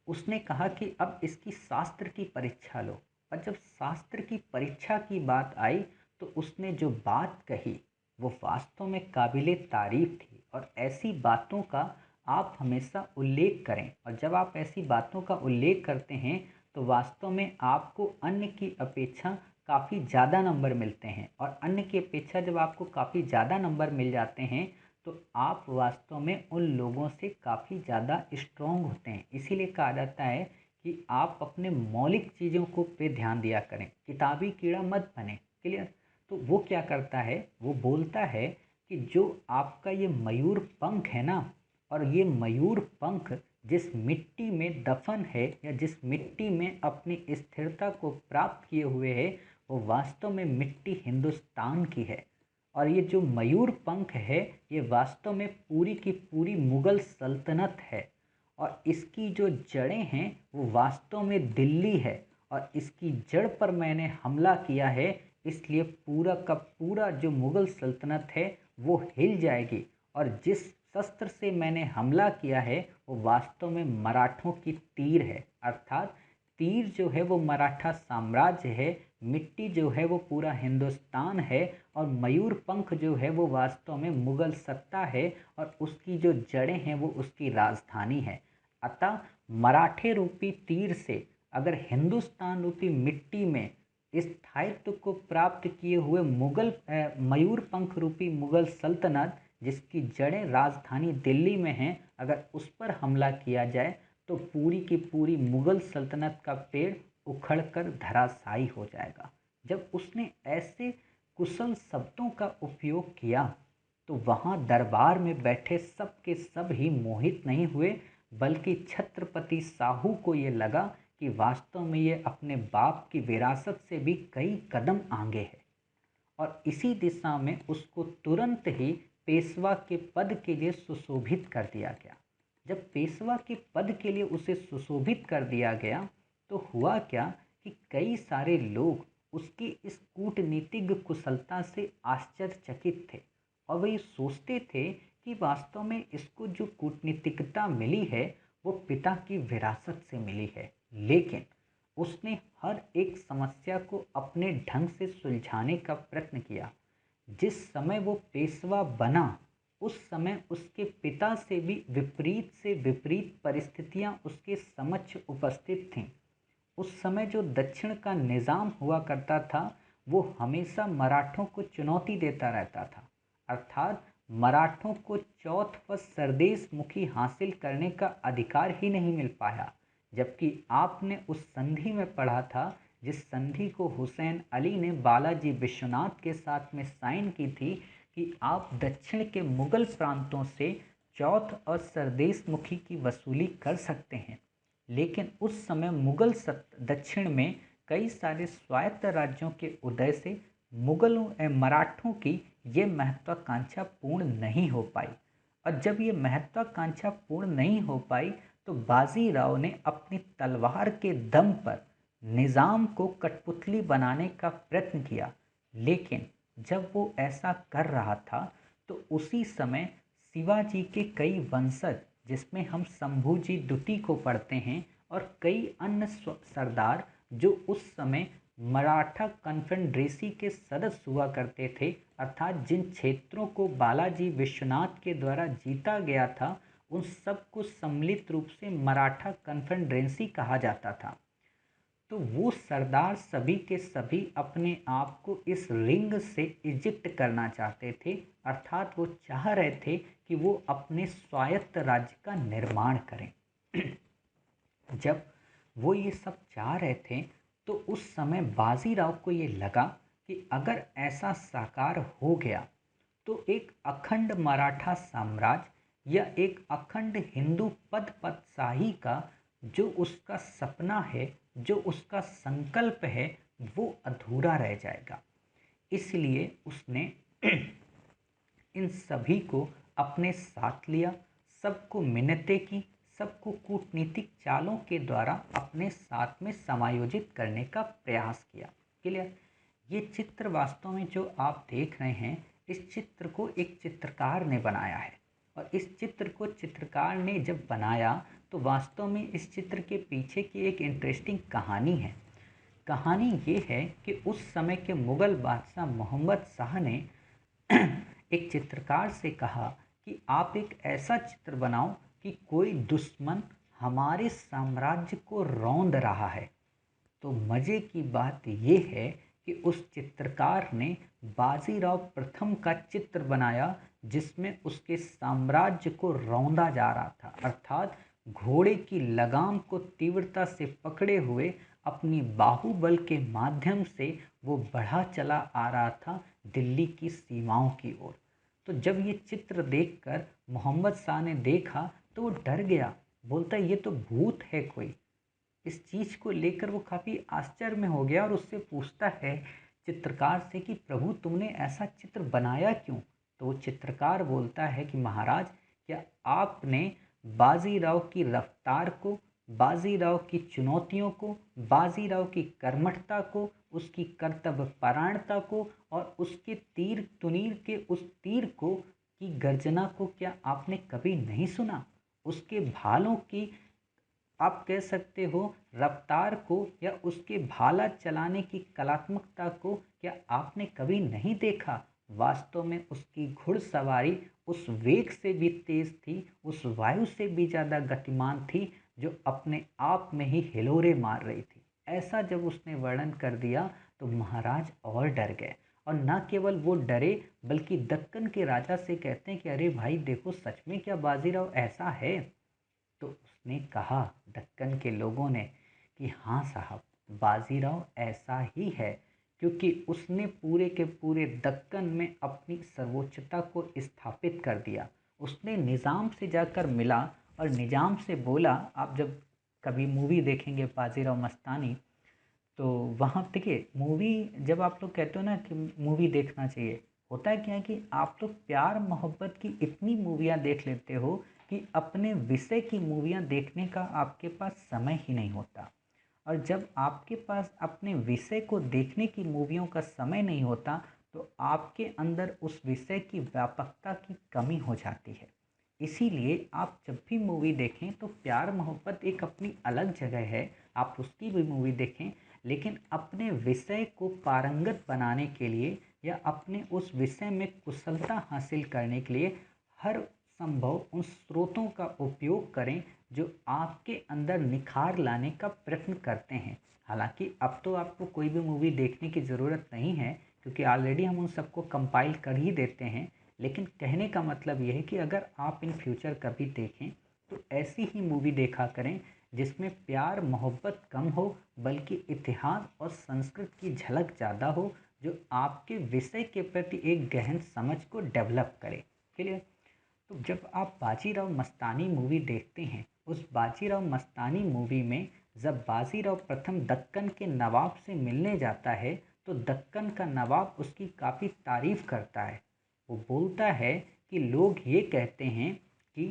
उसने कहा कि अब इसकी शास्त्र की परीक्षा लो। और जब शास्त्र की परीक्षा की बात आई तो उसने जो बात कही वो वास्तव में काबिले तारीफ थी, और ऐसी बातों का आप हमेशा उल्लेख करें। और जब आप ऐसी बातों का उल्लेख करते हैं तो वास्तव में आपको अन्य की अपेक्षा काफ़ी ज़्यादा नंबर मिलते हैं, और अन्य की अपेक्षा जब आपको काफ़ी ज़्यादा नंबर मिल जाते हैं तो आप वास्तव में उन लोगों से काफ़ी ज़्यादा स्ट्रॉन्ग होते हैं। इसीलिए कहा जाता है कि आप अपने मौलिक चीज़ों को पे ध्यान दिया करें, किताबी कीड़ा मत बने। क्लियर? तो वो क्या करता है, वो बोलता है कि जो आपका ये मयूर पंख है ना, और ये मयूर पंख जिस मिट्टी में दफन है या जिस मिट्टी में अपनी स्थिरता को प्राप्त किए हुए है, वो वास्तव में मिट्टी हिंदुस्तान की है। और ये जो मयूर पंख है ये वास्तव में पूरी की पूरी मुग़ल सल्तनत है, और इसकी जो जड़ें हैं वो वास्तव में दिल्ली है, और इसकी जड़ पर मैंने हमला किया है, इसलिए पूरा का पूरा जो मुग़ल सल्तनत है वो हिल जाएगी। और जिस शस्त्र से मैंने हमला किया है वो वास्तव में मराठों की तीर है, अर्थात तीर जो है वो मराठा साम्राज्य है, मिट्टी जो है वो पूरा हिंदुस्तान है, और मयूर पंख जो है वो वास्तव में मुग़ल सत्ता है, और उसकी जो जड़ें हैं वो उसकी राजधानी है। अतः मराठे रूपी तीर से अगर हिंदुस्तान रूपी मिट्टी में स्थायित्व को प्राप्त किए हुए मयूर पंख रूपी मुग़ल सल्तनत जिसकी जड़ें राजधानी दिल्ली में हैं, अगर उस पर हमला किया जाए तो पूरी की पूरी मुग़ल सल्तनत का पेड़ उखड़कर धराशायी हो जाएगा। जब उसने ऐसे कुशल शब्दों का उपयोग किया तो वहाँ दरबार में बैठे सब के सब ही मोहित नहीं हुए, बल्कि छत्रपति साहू को ये लगा कि वास्तव में ये अपने बाप की विरासत से भी कई कदम आगे है, और इसी दिशा में उसको तुरंत ही पेशवा के पद के लिए सुशोभित कर दिया गया। जब पेशवा के पद के लिए उसे सुशोभित कर दिया गया तो हुआ क्या कि कई सारे लोग उसकी इस कूटनीतिज्ञ कुशलता से आश्चर्यचकित थे, और वे सोचते थे कि वास्तव में इसको जो कूटनीतिकता मिली है वो पिता की विरासत से मिली है। लेकिन उसने हर एक समस्या को अपने ढंग से सुलझाने का प्रयत्न किया। जिस समय वो पेशवा बना उस समय उसके पिता से विपरीत परिस्थितियां उसके समक्ष उपस्थित थीं। उस समय जो दक्षिण का निज़ाम हुआ करता था वो हमेशा मराठों को चुनौती देता रहता था, अर्थात मराठों को चौथ व सरदेश मुखी हासिल करने का अधिकार ही नहीं मिल पाया। जबकि आपने उस संधि में पढ़ा था जिस संधि को हुसैन अली ने बालाजी विश्वनाथ के साथ में साइन की थी कि आप दक्षिण के मुगल प्रांतों से चौथ और सरदेश मुखी की वसूली कर सकते हैं। लेकिन उस समय दक्षिण में कई सारे स्वायत्त राज्यों के उदय से मराठों की ये महत्वाकांक्षा पूर्ण नहीं हो पाई, और जब ये महत्वाकांक्षा पूर्ण नहीं हो पाई तो बाजीराव ने अपनी तलवार के दम पर निज़ाम को कठपुतली बनाने का प्रयत्न किया। लेकिन जब वो ऐसा कर रहा था तो उसी समय शिवाजी के कई वंशज, जिसमें हम शंभूजी द्वितीय को पढ़ते हैं, और कई अन्य सरदार जो उस समय मराठा कन्फेडरेसी के सदस्य हुआ करते थे, अर्थात जिन क्षेत्रों को बालाजी विश्वनाथ के द्वारा जीता गया था उन सबको सम्मिलित रूप से मराठा कन्फेडरेसी कहा जाता था। तो वो सरदार सभी के सभी अपने आप को इस रिंग से इजेक्ट करना चाहते थे, अर्थात वो चाह रहे थे कि वो अपने स्वायत्त राज्य का निर्माण करें। जब वो ये सब चाह रहे थे तो उस समय बाजीराव को ये लगा कि अगर ऐसा साकार हो गया तो एक अखंड मराठा साम्राज्य या एक अखंड हिंदू पदशाही का जो उसका सपना है, जो उसका संकल्प है, वो अधूरा रह जाएगा। इसलिए उसने इन सभी को अपने साथ लिया, सबको मिन्नतें की, सबको कूटनीतिक चालों के द्वारा अपने साथ में समायोजित करने का प्रयास किया। क्लियर? ये चित्र वास्तव में जो आप देख रहे हैं, इस चित्र को एक चित्रकार ने बनाया है और इस चित्र को चित्रकार ने जब बनाया तो वास्तव में इस चित्र के पीछे की एक इंटरेस्टिंग कहानी है। कहानी ये है कि उस समय के मुग़ल बादशाह मोहम्मद शाह ने एक चित्रकार से कहा कि आप एक ऐसा चित्र बनाओ कि कोई दुश्मन हमारे साम्राज्य को रौंद रहा है। तो मज़े की बात ये है कि उस चित्रकार ने बाजीराव प्रथम का चित्र बनाया जिसमें उसके साम्राज्य को रौंदा जा रहा था, अर्थात घोड़े की लगाम को तीव्रता से पकड़े हुए अपनी बाहुबल के माध्यम से वो बढ़ा चला आ रहा था दिल्ली की सीमाओं की ओर। तो जब ये चित्र देखकर मोहम्मद शाह ने देखा तो वो डर गया, बोलता ये तो भूत है कोई। इस चीज़ को लेकर वो काफ़ी आश्चर्य में हो गया और उससे पूछता है चित्रकार से कि प्रभु तुमने ऐसा चित्र बनाया क्यों? तो वो चित्रकार बोलता है कि महाराज, क्या आपने बाजीराव की रफ्तार को, बाजीराव की चुनौतियों को, बाजीराव की कर्मठता को, उसकी कर्तव्य परायणता को और उसके तीर तुनीर के उस तीर को की गर्जना को क्या आपने कभी नहीं सुना? उसके भालों की, आप कह सकते हो, रफ्तार को या उसके भाला चलाने की कलात्मकता को क्या आपने कभी नहीं देखा? वास्तव में उसकी घुड़सवारी उस वेग से भी तेज थी, उस वायु से भी ज़्यादा गतिमान थी जो अपने आप में ही हिलोरे मार रही थी। ऐसा जब उसने वर्णन कर दिया तो महाराज और डर गए और न केवल वो डरे बल्कि दक्कन के राजा से कहते हैं कि अरे भाई देखो सच में क्या बाजीराव ऐसा है? तो उसने कहा दक्कन के लोगों ने कि हाँ साहब, बाजीराव ऐसा ही है, क्योंकि उसने पूरे के पूरे दक्कन में अपनी सर्वोच्चता को स्थापित कर दिया। उसने निज़ाम से जाकर मिला और निज़ाम से बोला, आप जब कभी मूवी देखेंगे बाजीराव मस्तानी तो वहाँ देखिए, मूवी जब आप लोग कहते हो ना कि मूवी देखना चाहिए, होता है क्या है कि आप लोग प्यार मोहब्बत की इतनी मूवियाँ देख लेते हो कि अपने विषय की मूवियाँ देखने का आपके पास समय ही नहीं होता। और जब आपके पास अपने विषय को देखने की मूवियों का समय नहीं होता तो आपके अंदर उस विषय की व्यापकता की कमी हो जाती है। इसीलिए आप जब भी मूवी देखें तो प्यार मोहब्बत एक अपनी अलग जगह है, आप उसकी भी मूवी देखें, लेकिन अपने विषय को पारंगत बनाने के लिए या अपने उस विषय में कुशलता हासिल करने के लिए हर संभव उन स्रोतों का उपयोग करें जो आपके अंदर निखार लाने का प्रयत्न करते हैं। हालांकि अब तो आपको कोई भी मूवी देखने की ज़रूरत नहीं है क्योंकि ऑलरेडी हम उन सबको कंपाइल कर ही देते हैं, लेकिन कहने का मतलब यह है कि अगर आप इन फ्यूचर कभी देखें तो ऐसी ही मूवी देखा करें जिसमें प्यार मोहब्बत कम हो बल्कि इतिहास और संस्कृत की झलक ज़्यादा हो, जो आपके विषय के प्रति एक गहन समझ को डेवलप करे। क्लियर? तो जब आप बाजीराव मस्तानी मूवी देखते हैं, उस बाजीराव मस्तानी मूवी में जब बाजीराव प्रथम दक्कन के नवाब से मिलने जाता है तो दक्कन का नवाब उसकी काफ़ी तारीफ करता है। वो बोलता है कि लोग ये कहते हैं कि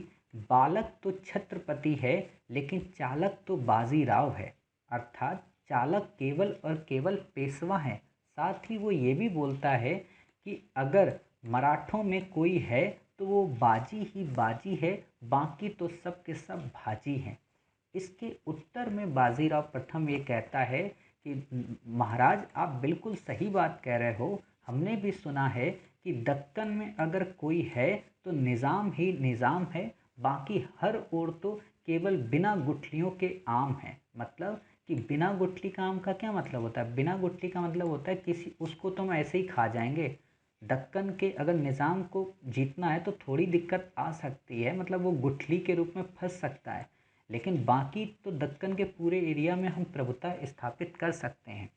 बालक तो छत्रपति है लेकिन चालक तो बाजीराव है, अर्थात चालक केवल और केवल पेशवा है। साथ ही वो ये भी बोलता है कि अगर मराठों में कोई है तो वो बाजी ही बाजी है, बाकी तो सब के सब भाजी हैं। इसके उत्तर में बाजीराव प्रथम ये कहता है कि महाराज आप बिल्कुल सही बात कह रहे हो, हमने भी सुना है कि दक्कन में अगर कोई है तो निज़ाम ही निज़ाम है, बाकी हर ओर तो केवल बिना गुठलियों के आम है। मतलब कि बिना गुठली का आम का क्या मतलब होता है? बिना गुठली का मतलब होता है किसी उसको तो हम ऐसे ही खा जाएंगे। दक्कन के अगर निज़ाम को जीतना है तो थोड़ी दिक्कत आ सकती है, मतलब वो गुठली के रूप में फंस सकता है, लेकिन बाकी तो दक्कन के पूरे एरिया में हम प्रभुता स्थापित कर सकते हैं।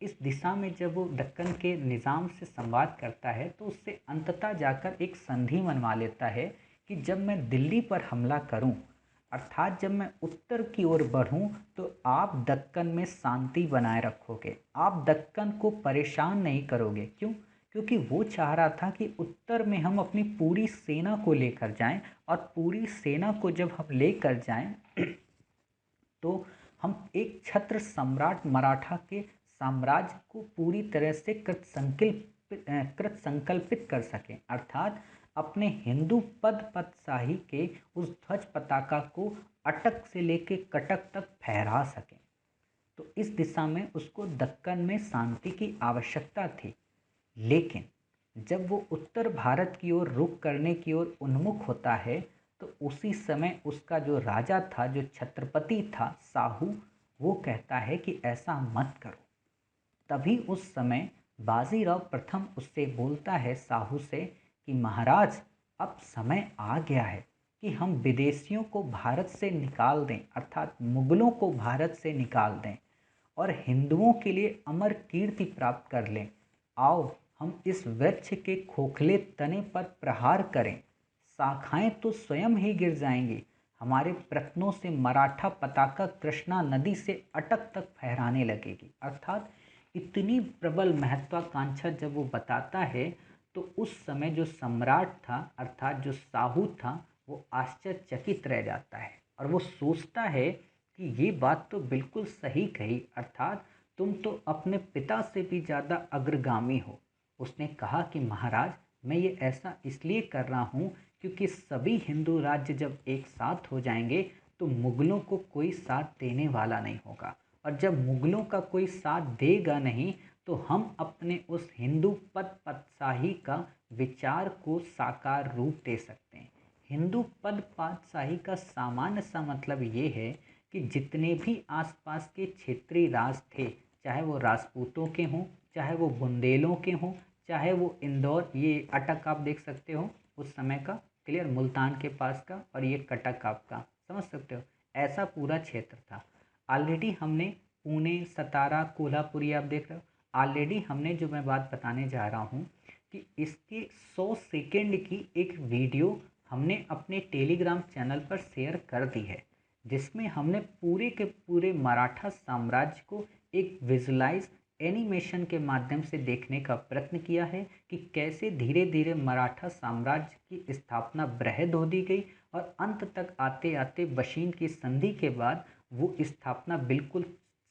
इस दिशा में जब वो दक्कन के निज़ाम से संवाद करता है तो उससे अंततः जाकर एक संधि मनवा लेता है कि जब मैं दिल्ली पर हमला करूं, अर्थात जब मैं उत्तर की ओर बढ़ूं, तो आप दक्कन में शांति बनाए रखोगे, आप दक्कन को परेशान नहीं करोगे। क्यों? क्योंकि वो चाह रहा था कि उत्तर में हम अपनी पूरी सेना को लेकर जाएं, और पूरी सेना को जब हम लेकर जाएं तो हम एक छत्र सम्राट मराठा के साम्राज्य को पूरी तरह से कृत संकल्पित कर सकें, अर्थात अपने हिंदू पदशाही के उस ध्वज पताका को अटक से लेके कटक तक फहरा सकें। तो इस दिशा में उसको दक्कन में शांति की आवश्यकता थी। लेकिन जब वो उत्तर भारत की ओर रुख करने की ओर उन्मुख होता है, तो उसी समय उसका जो राजा था, जो छत्रपति था साहू, वो कहता है कि ऐसा मत करो। तभी उस समय बाजीराव प्रथम उससे बोलता है, साहू से, कि महाराज अब समय आ गया है कि हम विदेशियों को भारत से निकाल दें, अर्थात मुगलों को भारत से निकाल दें और हिंदुओं के लिए अमर कीर्ति प्राप्त कर लें। आओ हम इस वृक्ष के खोखले तने पर प्रहार करें, शाखाएं तो स्वयं ही गिर जाएंगी, हमारे प्रत्नों से मराठा पताका कृष्णा नदी से अटक तक फहराने लगेगी। अर्थात इतनी प्रबल महत्वाकांक्षा जब वो बताता है तो उस समय जो सम्राट था, अर्थात जो साहू था, वो आश्चर्यचकित रह जाता है और वो सोचता है कि ये बात तो बिल्कुल सही कही, अर्थात तुम तो अपने पिता से भी ज़्यादा अग्रगामी हो। उसने कहा कि महाराज मैं ये ऐसा इसलिए कर रहा हूँ क्योंकि सभी हिंदू राज्य जब एक साथ हो जाएंगे तो मुगलों को कोई साथ देने वाला नहीं होगा, और जब मुगलों का कोई साथ देगा नहीं तो हम अपने उस हिंदू पदशाही का विचार को साकार रूप दे सकते हैं। हिंदू पदशाही का सामान्य सा मतलब ये है कि जितने भी आसपास के क्षेत्रीय राज थे, चाहे वो राजपूतों के हों, चाहे वो बुंदेलों के हों, चाहे वो इंदौर, ये अटक आप देख सकते हो उस समय का, क्लियर, मुल्तान के पास का, और ये कटक आपका समझ सकते हो, ऐसा पूरा क्षेत्र था। ऑलरेडी हमने पुणे, सतारा, कोल्हापुर, ये आप देख रहे हो। ऑलरेडी हमने जो मैं बात बताने जा रहा हूँ कि इसके 100 सेकेंड की एक वीडियो हमने अपने टेलीग्राम चैनल पर शेयर कर दी है, जिसमें हमने पूरे के पूरे मराठा साम्राज्य को एक विजुलाइज एनिमेशन के माध्यम से देखने का प्रयत्न किया है कि कैसे धीरे धीरे मराठा साम्राज्य की स्थापना बृहद हो दी गई और अंत तक आते आते बशीन की संधि के बाद वो स्थापना बिल्कुल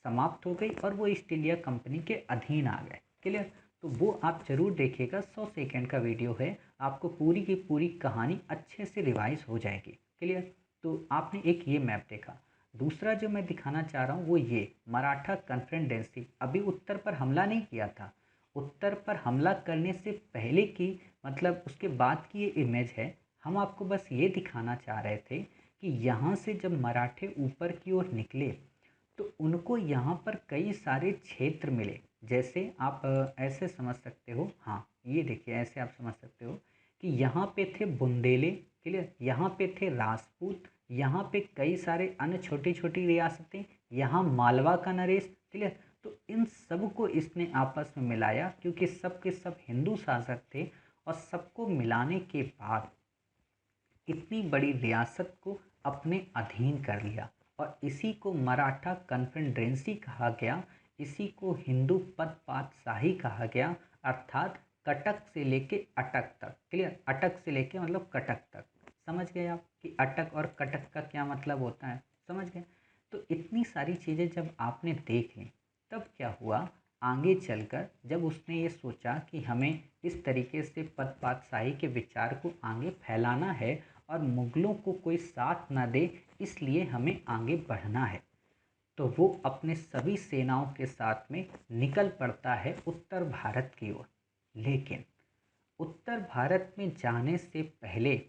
समाप्त हो गई और वो ईस्ट इंडिया कंपनी के अधीन आ गए। क्लियर? तो वो आप जरूर देखिएगा, 100 सेकेंड का वीडियो है, आपको पूरी की पूरी कहानी अच्छे से रिवाइज हो जाएगी। क्लियर? तो आपने एक ये मैप देखा। दूसरा जो मैं दिखाना चाह रहा हूँ वो ये मराठा कन्फ्रेंडेंसी अभी उत्तर पर हमला नहीं किया था। उत्तर पर हमला करने से पहले की, मतलब उसके बाद की ये इमेज है। हम आपको बस ये दिखाना चाह रहे थे कि यहाँ से जब मराठे ऊपर की ओर निकले तो उनको यहाँ पर कई सारे क्षेत्र मिले। जैसे आप ऐसे समझ सकते हो, हाँ ये देखिए, ऐसे आप समझ सकते हो कि यहाँ पे थे बुंदेले, क्लियर, यहाँ पे थे राजपूत, यहाँ पे कई सारे अन्य छोटी छोटी रियासतें, यहाँ मालवा का नरेश, क्लियर। तो इन सब को इसने आपस में मिलाया क्योंकि सब के सब हिंदू शासक थे, और सबको मिलाने के बाद इतनी बड़ी रियासत को अपने अधीन कर लिया, और इसी को मराठा कन्फेडरेंसी कहा गया, इसी को हिंदू पदपातशाही कहा गया, अर्थात कटक से लेके अटक तक। क्लियर? अटक से लेके मतलब कटक तक। समझ गए आप कि अटक और कटक का क्या मतलब होता है? समझ गए? तो इतनी सारी चीज़ें जब आपने देख ली, तब क्या हुआ, आगे चलकर जब उसने ये सोचा कि हमें इस तरीके से पदपातशाही के विचार को आगे फैलाना है और मुगलों को कोई साथ ना दे, इसलिए हमें आगे बढ़ना है। तो वो अपने सभी सेनाओं के साथ में निकल पड़ता है उत्तर भारत की ओर। लेकिन उत्तर भारत में जाने से पहले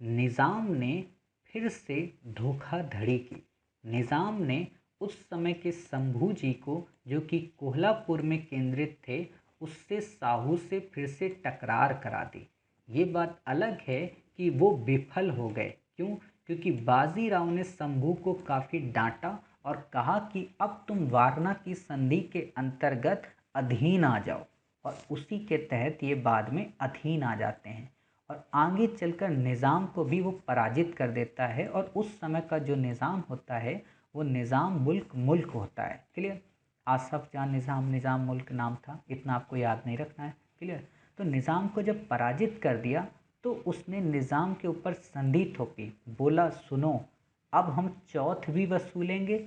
निज़ाम ने फिर से धोखाधड़ी की। निज़ाम ने उस समय के शंभू जी को, जो कि कोल्हापुर में केंद्रित थे, उससे साहू से फिर से टकरार करा दी। ये बात अलग है कि वो विफल हो गए। क्यों? क्योंकि बाजीराव ने शंभू को काफ़ी डांटा और कहा कि अब तुम वारणा की संधि के अंतर्गत अधीन आ जाओ, और उसी के तहत ये बाद में अधीन आ जाते हैं और आगे चलकर निज़ाम को भी वो पराजित कर देता है। और उस समय का जो निज़ाम होता है वो निज़ाम मुल्क मुल्क होता है। क्लियर? आसफ जाह निज़ाम, निज़ाम मुल्क नाम था, इतना आपको याद नहीं रखना है। क्लियर? तो निज़ाम को जब पराजित कर दिया तो उसने निज़ाम के ऊपर संधि थोपी। बोला सुनो, अब हम चौथ भी वसूलेंगे,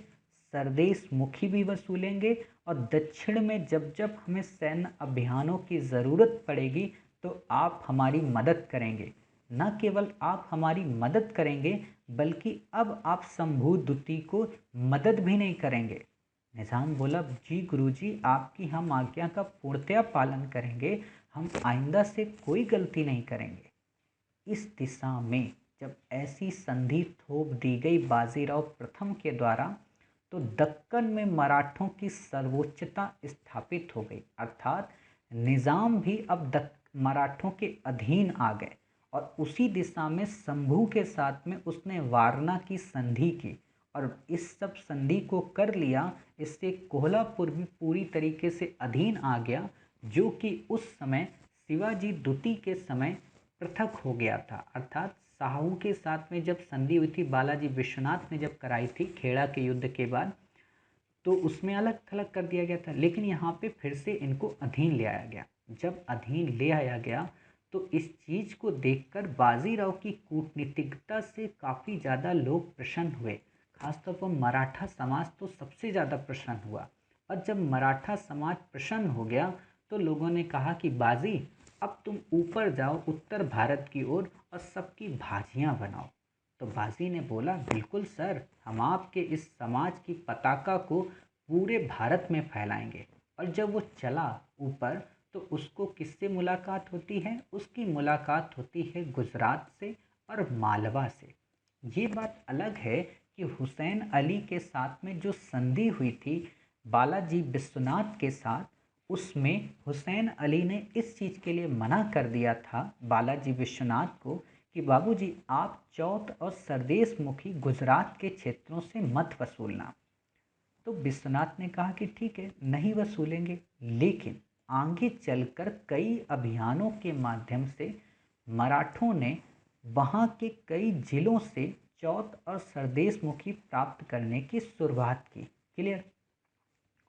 सरदेश मुखी भी वसूलेंगे, और दक्षिण में जब जब हमें सैन्य अभियानों की ज़रूरत पड़ेगी तो आप हमारी मदद करेंगे। न केवल आप हमारी मदद करेंगे बल्कि अब आप शंभू द्वितीय को मदद भी नहीं करेंगे। निज़ाम बोला, जी गुरुजी, आपकी हम आज्ञा का पूर्णतया पालन करेंगे, हम आइंदा से कोई गलती नहीं करेंगे। इस दिशा में जब ऐसी संधि थोप दी गई बाजीराव प्रथम के द्वारा, तो दक्कन में मराठों की सर्वोच्चता स्थापित हो गई। अर्थात निज़ाम भी अब मराठों के अधीन आ गए। और उसी दिशा में शंभू के साथ में उसने वारणा की संधि की, और इस सब संधि को कर लिया। इससे कोल्हापुर भी पूरी तरीके से अधीन आ गया, जो कि उस समय शिवाजी द्वितीय के समय पृथक हो गया था। अर्थात साहू के साथ में जब संधि हुई थी, बालाजी विश्वनाथ ने जब कराई थी खेड़ा के युद्ध के बाद, तो उसमें अलग थलग कर दिया गया था। लेकिन यहाँ पे फिर से इनको अधीन ले आया गया। जब अधीन ले आया गया तो इस चीज़ को देखकर बाजीराव की कूटनीतिकता से काफ़ी ज़्यादा लोग प्रसन्न हुए। खासतौर पर मराठा समाज तो सबसे ज़्यादा प्रसन्न हुआ। और जब मराठा समाज प्रसन्न हो गया तो लोगों ने कहा कि बाजी, अब तुम ऊपर जाओ उत्तर भारत की ओर और सबकी भाजियाँ बनाओ। तो बाजी ने बोला, बिल्कुल सर, हम आपके इस समाज की पताका को पूरे भारत में फैलाएंगे। और जब वो चला ऊपर तो उसको किससे मुलाकात होती है? उसकी मुलाकात होती है गुजरात से और मालवा से। ये बात अलग है कि हुसैन अली के साथ में जो संधि हुई थी बालाजी विश्वनाथ के साथ, उसमें हुसैन अली ने इस चीज़ के लिए मना कर दिया था बालाजी विश्वनाथ को कि बाबूजी, आप चौथ और सरदेश मुखी गुजरात के क्षेत्रों से मत वसूलना। तो विश्वनाथ ने कहा कि ठीक है, नहीं वसूलेंगे। लेकिन आगे चलकर कई अभियानों के माध्यम से मराठों ने वहाँ के कई जिलों से चौथ और सरदेश मुखी प्राप्त करने की शुरुआत की। क्लियर?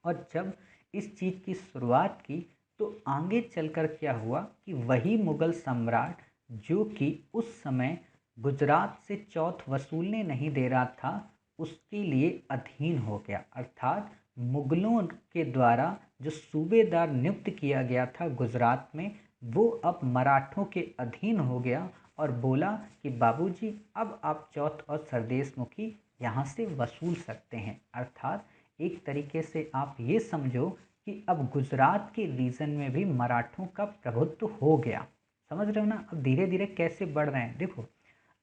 और जब इस चीज़ की शुरुआत की तो आगे चलकर क्या हुआ कि वही मुगल सम्राट, जो कि उस समय गुजरात से चौथ वसूलने नहीं दे रहा था, उसके लिए अधीन हो गया। अर्थात मुगलों के द्वारा जो सूबेदार नियुक्त किया गया था गुजरात में, वो अब मराठों के अधीन हो गया और बोला कि बाबूजी, अब आप चौथ और सरदेश मुखी यहाँ से वसूल सकते हैं। अर्थात एक तरीके से आप ये समझो कि अब गुजरात के रीजन में भी मराठों का प्रभुत्व हो गया। समझ रहे हो ना? अब धीरे धीरे कैसे बढ़ रहे हैं। देखो,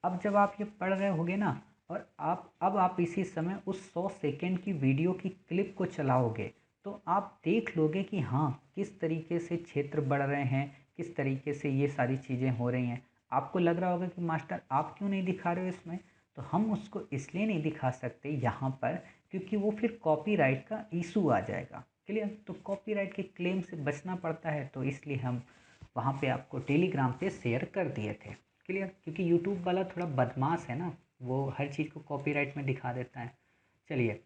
अब जब आप ये पढ़ रहे होगे ना, और आप इसी समय उस 100 सेकेंड की वीडियो की क्लिप को चलाओगे, तो आप देख लोगे कि हाँ, किस तरीके से क्षेत्र बढ़ रहे हैं, किस तरीके से ये सारी चीज़ें हो रही हैं। आपको लग रहा होगा कि मास्टर आप क्यों नहीं दिखा रहे हो इसमें? तो हम उसको इसलिए नहीं दिखा सकते यहाँ पर क्योंकि वो फिर कॉपीराइट का इशू आ जाएगा। क्लियर? तो कॉपीराइट के क्लेम से बचना पड़ता है, तो इसलिए हम वहाँ पे आपको टेलीग्राम पे शेयर कर दिए थे। क्लियर? क्योंकि यूट्यूब वाला थोड़ा बदमाश है ना, वो हर चीज़ को कॉपीराइट में दिखा देता है। चलिए,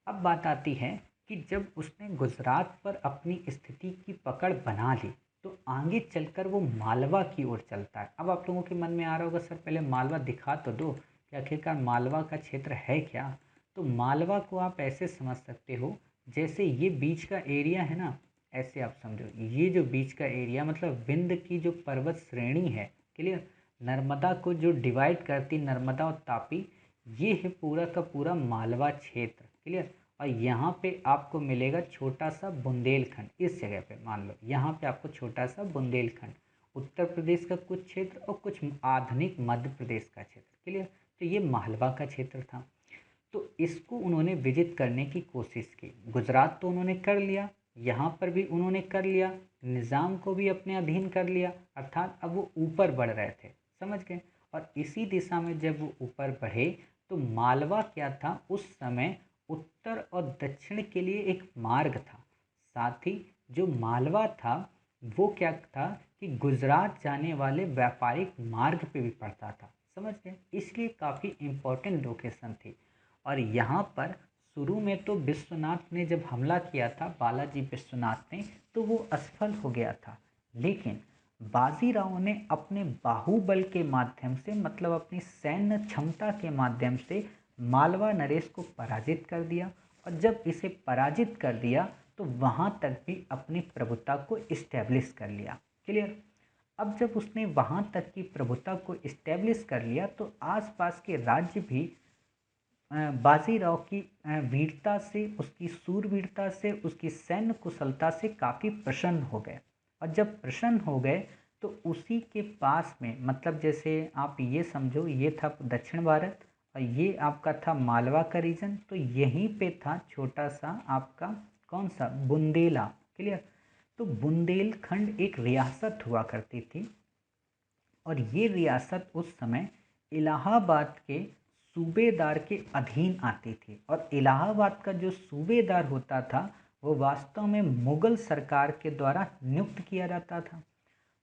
अब बात आती है कि जब उसने गुजरात पर अपनी स्थिति की पकड़ बना ली तो आगे चलकर वो मालवा की ओर चलता है। अब आप लोगों के मन में आ रहा होगा, सर पहले मालवा दिखा तो दो कि आखिरकार मालवा का क्षेत्र है क्या। तो मालवा को आप ऐसे समझ सकते हो, जैसे ये बीच का एरिया है ना, ऐसे आप समझो, ये जो बीच का एरिया मतलब विंध्य की जो पर्वत श्रेणी है, क्लियर, नर्मदा को जो डिवाइड करती, नर्मदा और तापी, ये है पूरा का पूरा मालवा क्षेत्र, क्लियर। और यहाँ पे आपको मिलेगा छोटा सा बुंदेलखंड, इस जगह पे मान लो यहाँ पे आपको छोटा सा बुंदेलखंड, उत्तर प्रदेश का कुछ क्षेत्र और कुछ आधुनिक मध्य प्रदेश का क्षेत्र, क्लियर। तो ये मालवा का क्षेत्र था। तो इसको उन्होंने विजित करने की कोशिश की। गुजरात तो उन्होंने कर लिया, यहाँ पर भी उन्होंने कर लिया, निज़ाम को भी अपने अधीन कर लिया, अर्थात अब वो ऊपर बढ़ रहे थे, समझ गए। और इसी दिशा में जब वो ऊपर बढ़े तो मालवा क्या था उस समय, उत्तर और दक्षिण के लिए एक मार्ग था। साथ ही जो मालवा था वो क्या था कि गुजरात जाने वाले व्यापारिक मार्ग पे भी पड़ता था, समझ गए। इसलिए काफ़ी इम्पोर्टेंट लोकेशन थी। और यहाँ पर शुरू में तो विश्वनाथ ने जब हमला किया था, बालाजी विश्वनाथ ने, तो वो असफल हो गया था। लेकिन बाजीराव ने अपने बाहुबल के माध्यम से, मतलब अपनी सैन्य क्षमता के माध्यम से मालवा नरेश को पराजित कर दिया। और जब इसे पराजित कर दिया तो वहाँ तक भी अपनी प्रभुता को इस्टेब्लिश कर लिया, क्लियर। अब जब उसने वहाँ तक की प्रभुता को इस्टेब्लिश कर लिया तो आसपास के राज्य भी बाजीराव की वीरता से, उसकी सूरवीरता से, उसकी सैन्य कुशलता से काफ़ी प्रसन्न हो गए। और जब प्रसन्न हो गए तो उसी के पास में, मतलब जैसे आप ये समझो ये था दक्षिण भारत और ये आपका था मालवा का रीजन, तो यहीं पे था छोटा सा आपका कौन सा, बुंदेला, क्लियर। तो बुंदेलखंड एक रियासत हुआ करती थी और ये रियासत उस समय इलाहाबाद के सूबेदार के अधीन आती थी। और इलाहाबाद का जो सूबेदार होता था वो वास्तव में मुगल सरकार के द्वारा नियुक्त किया जाता था।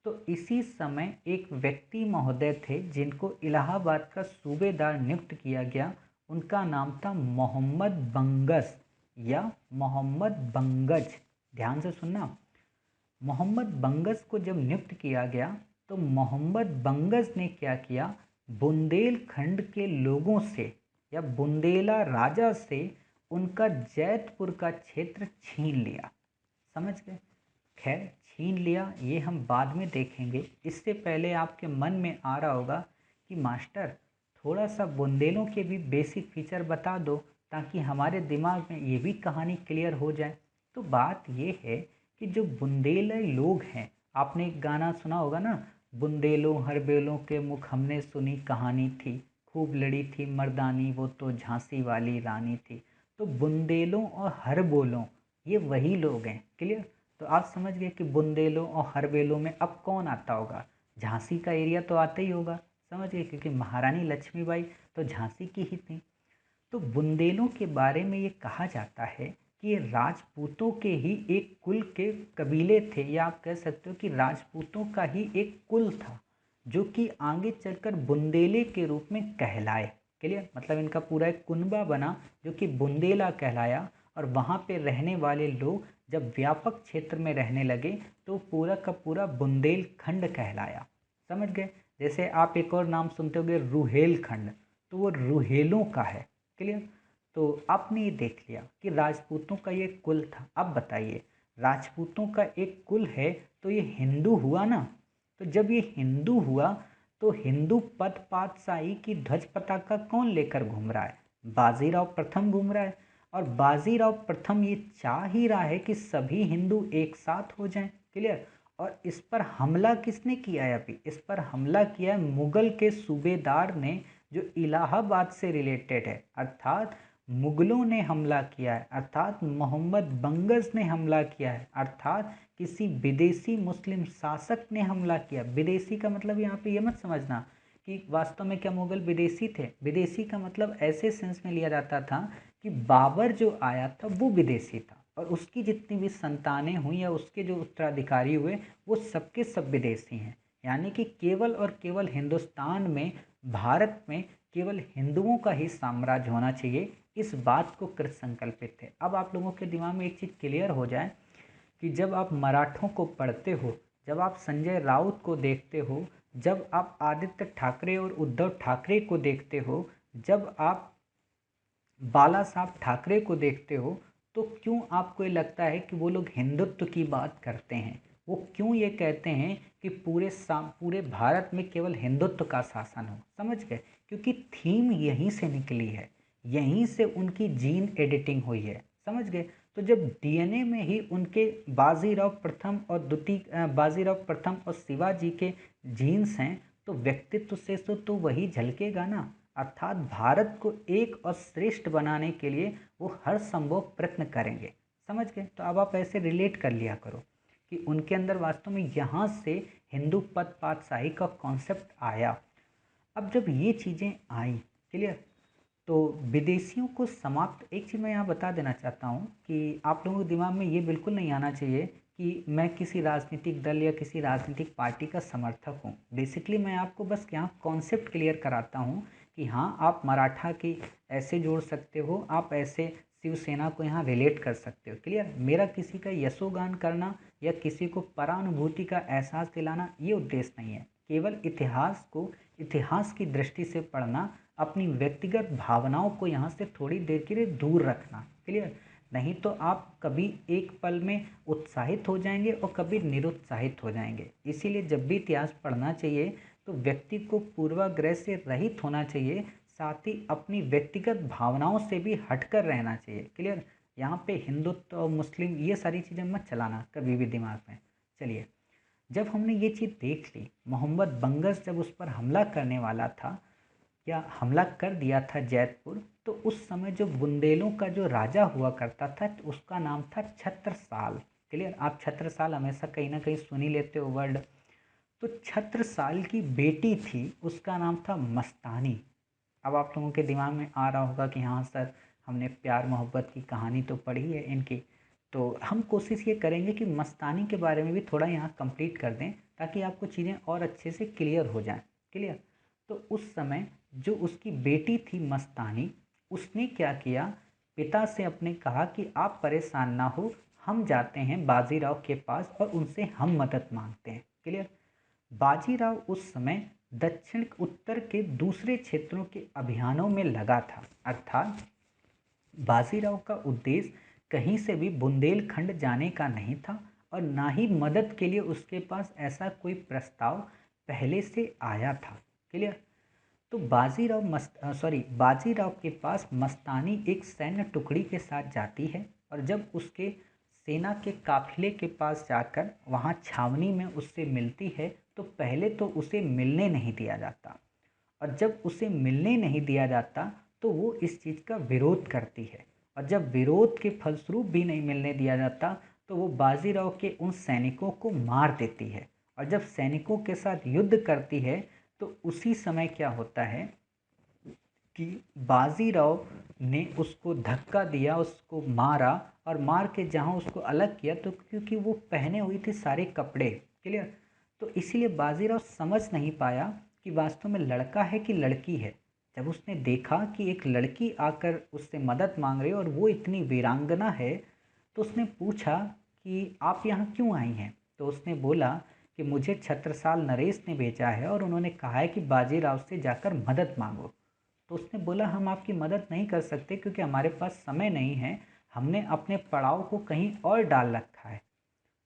तो इसी समय एक व्यक्ति महोदय थे जिनको इलाहाबाद का सूबेदार नियुक्त किया गया, उनका नाम था मोहम्मद बंगस या मोहम्मद बंगज। ध्यान से सुनना, मोहम्मद बंगस को जब नियुक्त किया गया तो मोहम्मद बंगस ने क्या किया, बुंदेलखंड के लोगों से या बुंदेला राजा से उनका जैतपुर का क्षेत्र छीन लिया, समझ गए। खैर छीन लिया ये हम बाद में देखेंगे, इससे पहले आपके मन में आ रहा होगा कि मास्टर थोड़ा सा बुंदेलों के भी बेसिक फीचर बता दो ताकि हमारे दिमाग में ये भी कहानी क्लियर हो जाए। तो बात ये है कि जो बुंदेली लोग हैं, आपने एक गाना सुना होगा ना, बुंदेलों हर बेलों के मुख हमने सुनी कहानी थी, खूब लड़ी थी मर्दानी वो तो झांसी वाली रानी थी। तो बुंदेलों और हरबोलों ये वही लोग हैं, क्लियर। तो आप समझ गए कि बुंदेलों और हरबेलों में अब कौन आता होगा, झांसी का एरिया तो आता ही होगा, समझ गए, क्योंकि महारानी लक्ष्मीबाई तो झांसी की ही थी। तो बुंदेलों के बारे में ये कहा जाता है कि ये राजपूतों के ही एक कुल के कबीले थे, या आप कह सकते हो कि राजपूतों का ही एक कुल था जो कि आगे चलकर बुंदेले के रूप में कहलाए, क्लियर। मतलब इनका पूरा एक कुनबा बना जो कि बुंदेला कहलाया। और वहाँ पे रहने वाले लोग जब व्यापक क्षेत्र में रहने लगे तो पूरा का पूरा बुंदेलखंड कहलाया, समझ गए। जैसे आप एक और नाम सुनते होंगे रुहेलखंड, तो वो रुहेलों का है, क्लियर। तो आपने ये देख लिया कि राजपूतों का ये कुल था। अब बताइए, राजपूतों का एक कुल है तो ये हिंदू हुआ ना। तो जब ये हिंदू हुआ तो हिंदू पद पातशाही की ध्वज पताका कौन लेकर घूम रहा है, बाजीराव प्रथम घूम रहा है। और बाजीराव प्रथम ये चाह ही रहा है कि सभी हिंदू एक साथ हो जाएं, क्लियर। और इस पर हमला किसने किया है, अभी इस पर हमला किया है मुगल के सूबेदार ने जो इलाहाबाद से रिलेटेड है, अर्थात मुगलों ने हमला किया है, अर्थात मोहम्मद बंगस ने हमला किया है, अर्थात किसी विदेशी मुस्लिम शासक ने हमला किया। विदेशी का मतलब यहाँ पे ये मत समझना कि वास्तव में क्या मुगल विदेशी थे, विदेशी का मतलब ऐसे सेंस में लिया जाता था कि बाबर जो आया था वो विदेशी था और उसकी जितनी भी संतानें हुई या उसके जो उत्तराधिकारी हुए वो सबके सब विदेशी हैं। यानी कि केवल और केवल हिंदुस्तान में, भारत में केवल हिंदुओं का ही साम्राज्य होना चाहिए, इस बात को कृत संकल्पित थे। अब आप लोगों के दिमाग में एक चीज़ क्लियर हो जाए कि जब आप मराठों को पढ़ते हो, जब आप संजय राउत को देखते हो, जब आप आदित्य ठाकरे और उद्धव ठाकरे को देखते हो, जब आप बाला साहब ठाकरे को देखते हो, तो क्यों आपको ये लगता है कि वो लोग हिंदुत्व की बात करते हैं, वो क्यों ये कहते हैं कि पूरे भारत में केवल हिंदुत्व का शासन हो। समझ गए? क्योंकि थीम यहीं से निकली है, यहीं से उनकी जीन एडिटिंग हुई है। समझ गए? तो जब डीएनए में ही उनके बाजीराव प्रथम और शिवाजी के जीन्स हैं, तो व्यक्तित्व से तो वही झलकेगा ना। अर्थात भारत को एक और श्रेष्ठ बनाने के लिए वो हर संभव प्रयत्न करेंगे। समझ गए? तो अब आप ऐसे रिलेट कर लिया करो कि उनके अंदर वास्तव में यहाँ से हिंदू पद पातशाही का कॉन्सेप्ट आया। अब जब ये चीज़ें आई, क्लियर, तो विदेशियों को समाप्त, एक चीज़ मैं यहाँ बता देना चाहता हूँ कि आप लोगों के दिमाग में ये बिल्कुल नहीं आना चाहिए कि मैं किसी राजनीतिक दल या किसी राजनीतिक पार्टी का समर्थक हूँ। बेसिकली मैं आपको बस यहाँ कॉन्सेप्ट क्लियर कराता हूँ कि हाँ, आप मराठा की ऐसे जोड़ सकते हो, आप ऐसे शिवसेना को यहाँ रिलेट कर सकते हो। क्लियर? मेरा किसी का यशोगान करना या किसी को परानुभूति का एहसास दिलाना ये उद्देश्य नहीं है। केवल इतिहास को इतिहास की दृष्टि से पढ़ना, अपनी व्यक्तिगत भावनाओं को यहाँ से थोड़ी देर के लिए दूर रखना। क्लियर? नहीं तो आप कभी एक पल में उत्साहित हो जाएंगे और कभी निरुत्साहित हो जाएंगे। इसीलिए जब भी इतिहास पढ़ना चाहिए तो व्यक्ति को पूर्वाग्रह से रहित होना चाहिए, साथ ही अपनी व्यक्तिगत भावनाओं से भी हटकर रहना चाहिए। क्लियर? यहाँ पे हिंदुत्व और मुस्लिम ये सारी चीज़ें मत चलाना कभी भी दिमाग में। चलिए, जब हमने ये चीज़ देख ली, मोहम्मद बंगस जब उस पर हमला करने वाला था या हमला कर दिया था जैतपुर, तो उस समय जो बुंदेलों का जो राजा हुआ करता था तो उसका नाम था छत्रसाल। क्लियर? आप छत्रसाल हमेशा कहीं ना कहीं सुन ही लेते हो वर्ड। तो छत्रसाल की बेटी थी, उसका नाम था मस्तानी। अब आप लोगों के दिमाग में आ रहा होगा कि हाँ सर, हमने प्यार मोहब्बत की कहानी तो पढ़ी है इनकी, तो हम कोशिश ये करेंगे कि मस्तानी के बारे में भी थोड़ा यहाँ कंप्लीट कर दें ताकि आपको चीज़ें और अच्छे से क्लियर हो जाएं। क्लियर? तो उस समय जो उसकी बेटी थी मस्तानी, उसने क्या किया, पिता से अपने कहा कि आप परेशान ना हो, हम जाते हैं बाजीराव के पास और उनसे हम मदद मांगते हैं। क्लियर? बाजीराव उस समय दक्षिण उत्तर के दूसरे क्षेत्रों के अभियानों में लगा था। अर्थात बाजीराव का उद्देश्य कहीं से भी बुंदेलखंड जाने का नहीं था और ना ही मदद के लिए उसके पास ऐसा कोई प्रस्ताव पहले से आया था। क्लियर? तो बाजीराव के पास मस्तानी एक सैन्य टुकड़ी के साथ जाती है और जब उसके सेना के काफिले के पास जाकर वहाँ छावनी में उससे मिलती है तो पहले तो उसे मिलने नहीं दिया जाता, और जब उसे मिलने नहीं दिया जाता तो वो इस चीज़ का विरोध करती है, और जब विरोध के फलस्वरूप भी नहीं मिलने दिया जाता तो वो बाजीराव के उन सैनिकों को मार देती है। और जब सैनिकों के साथ युद्ध करती है तो उसी समय क्या होता है कि बाजीराव ने उसको धक्का दिया, उसको मारा, और मार के जहाँ उसको अलग किया तो क्योंकि वो पहने हुई थी सारे कपड़े। क्लियर? तो इसीलिए बाजीराव समझ नहीं पाया कि वास्तव में लड़का है कि लड़की है। जब उसने देखा कि एक लड़की आकर उससे मदद मांग रही है और वो इतनी वीरांगना है, तो उसने पूछा कि आप यहाँ क्यों आई हैं। तो उसने बोला कि मुझे छत्रसाल नरेश ने भेजा है और उन्होंने कहा है कि बाजीराव से जाकर मदद मांगो। तो उसने बोला हम आपकी मदद नहीं कर सकते क्योंकि हमारे पास समय नहीं है, हमने अपने पड़ाव को कहीं और डाल रखा है।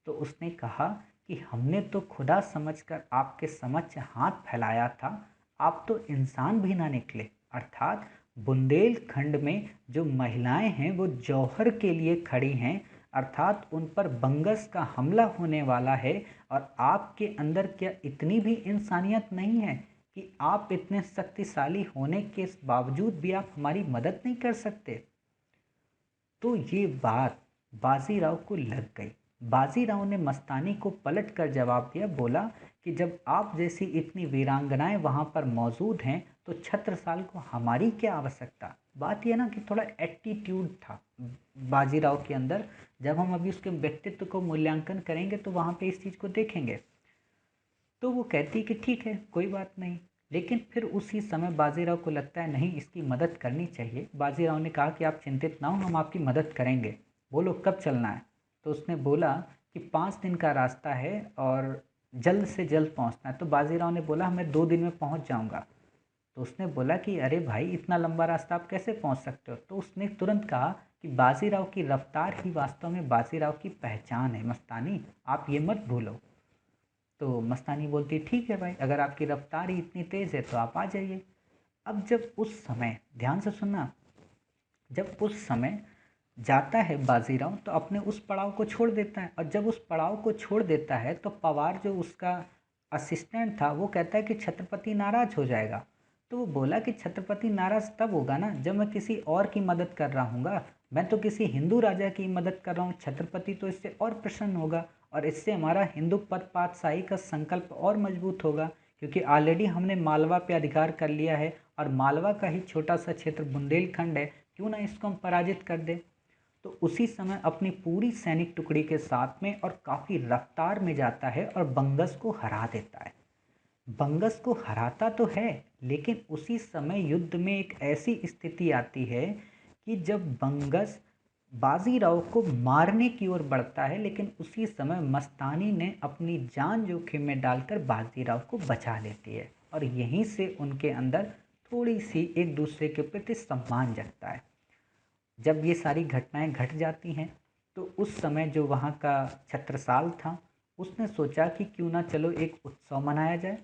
तो उसने कहा कि हमने तो खुदा समझकर आपके समक्ष हाथ फैलाया था, आप तो इंसान भी ना निकले। अर्थात बुंदेलखंड में जो महिलाएं हैं वो जौहर के लिए खड़ी हैं, अर्थात उन पर बंगस का हमला होने वाला है और आपके अंदर क्या इतनी भी इंसानियत नहीं है कि आप इतने शक्तिशाली होने के बावजूद भी आप हमारी मदद नहीं कर सकते। तो ये बात बाजीराव को लग गई। बाजीराव ने मस्तानी को पलट कर जवाब दिया, बोला कि जब आप जैसी इतनी वीरांगनाएं वहाँ पर मौजूद हैं तो छत्रसाल को हमारी क्या आवश्यकता। बात यह ना कि थोड़ा एटीट्यूड था बाजीराव के अंदर। जब हम अभी उसके व्यक्तित्व को मूल्यांकन करेंगे तो वहाँ पे इस चीज़ को देखेंगे। तो वो कहती कि ठीक है कोई बात नहीं, लेकिन फिर उसी समय बाजीराव को लगता है नहीं, इसकी मदद करनी चाहिए। बाजीराव ने कहा कि आप चिंतित ना हो, हम आपकी मदद करेंगे, बोलो कब चलना है। तो उसने बोला कि 5 दिन का रास्ता है और जल्द से जल्द पहुंचना है। तो बाजीराव ने बोला मैं 2 दिन में पहुंच जाऊंगा। तो उसने बोला कि अरे भाई इतना लंबा रास्ता आप कैसे पहुंच सकते हो। तो उसने तुरंत कहा कि बाजीराव की रफ्तार ही वास्तव में बाजीराव की पहचान है मस्तानी, आप ये मत भूलो। तो मस्तानी बोलती ठीक है भाई, अगर आपकी रफ्तार ही इतनी तेज़ है तो आप आ जाइए। अब जब उस समय, ध्यान से सुनना, जब उस समय जाता है बाजीराव तो अपने उस पड़ाव को छोड़ देता है, और जब उस पड़ाव को छोड़ देता है तो पवार जो उसका असिस्टेंट था वो कहता है कि छत्रपति नाराज हो जाएगा। तो वो बोला कि छत्रपति नाराज तब होगा ना जब मैं किसी और की मदद कर रहा हूँगा, मैं तो किसी हिंदू राजा की मदद कर रहा हूँ, छत्रपति तो इससे और प्रसन्न होगा और इससे हमारा हिंदू पद पातशाही का संकल्प और मजबूत होगा, क्योंकि ऑलरेडी हमने मालवा पे अधिकार कर लिया है और मालवा का ही छोटा सा क्षेत्र बुंदेलखंड है, क्यों ना इसको हम पराजित कर दें। तो उसी समय अपनी पूरी सैनिक टुकड़ी के साथ में और काफ़ी रफ्तार में जाता है और बंगस को हरा देता है। बंगस को हराता तो है, लेकिन उसी समय युद्ध में एक ऐसी स्थिति आती है कि जब बंगस बाजीराव को मारने की ओर बढ़ता है, लेकिन उसी समय मस्तानी ने अपनी जान जोखिम में डालकर बाजीराव को बचा लेती है, और यहीं से उनके अंदर थोड़ी सी एक दूसरे के प्रति सम्मान जगता है। जब ये सारी घटनाएं घट जाती हैं तो उस समय जो वहाँ का छत्रसाल था उसने सोचा कि क्यों ना चलो एक उत्सव मनाया जाए।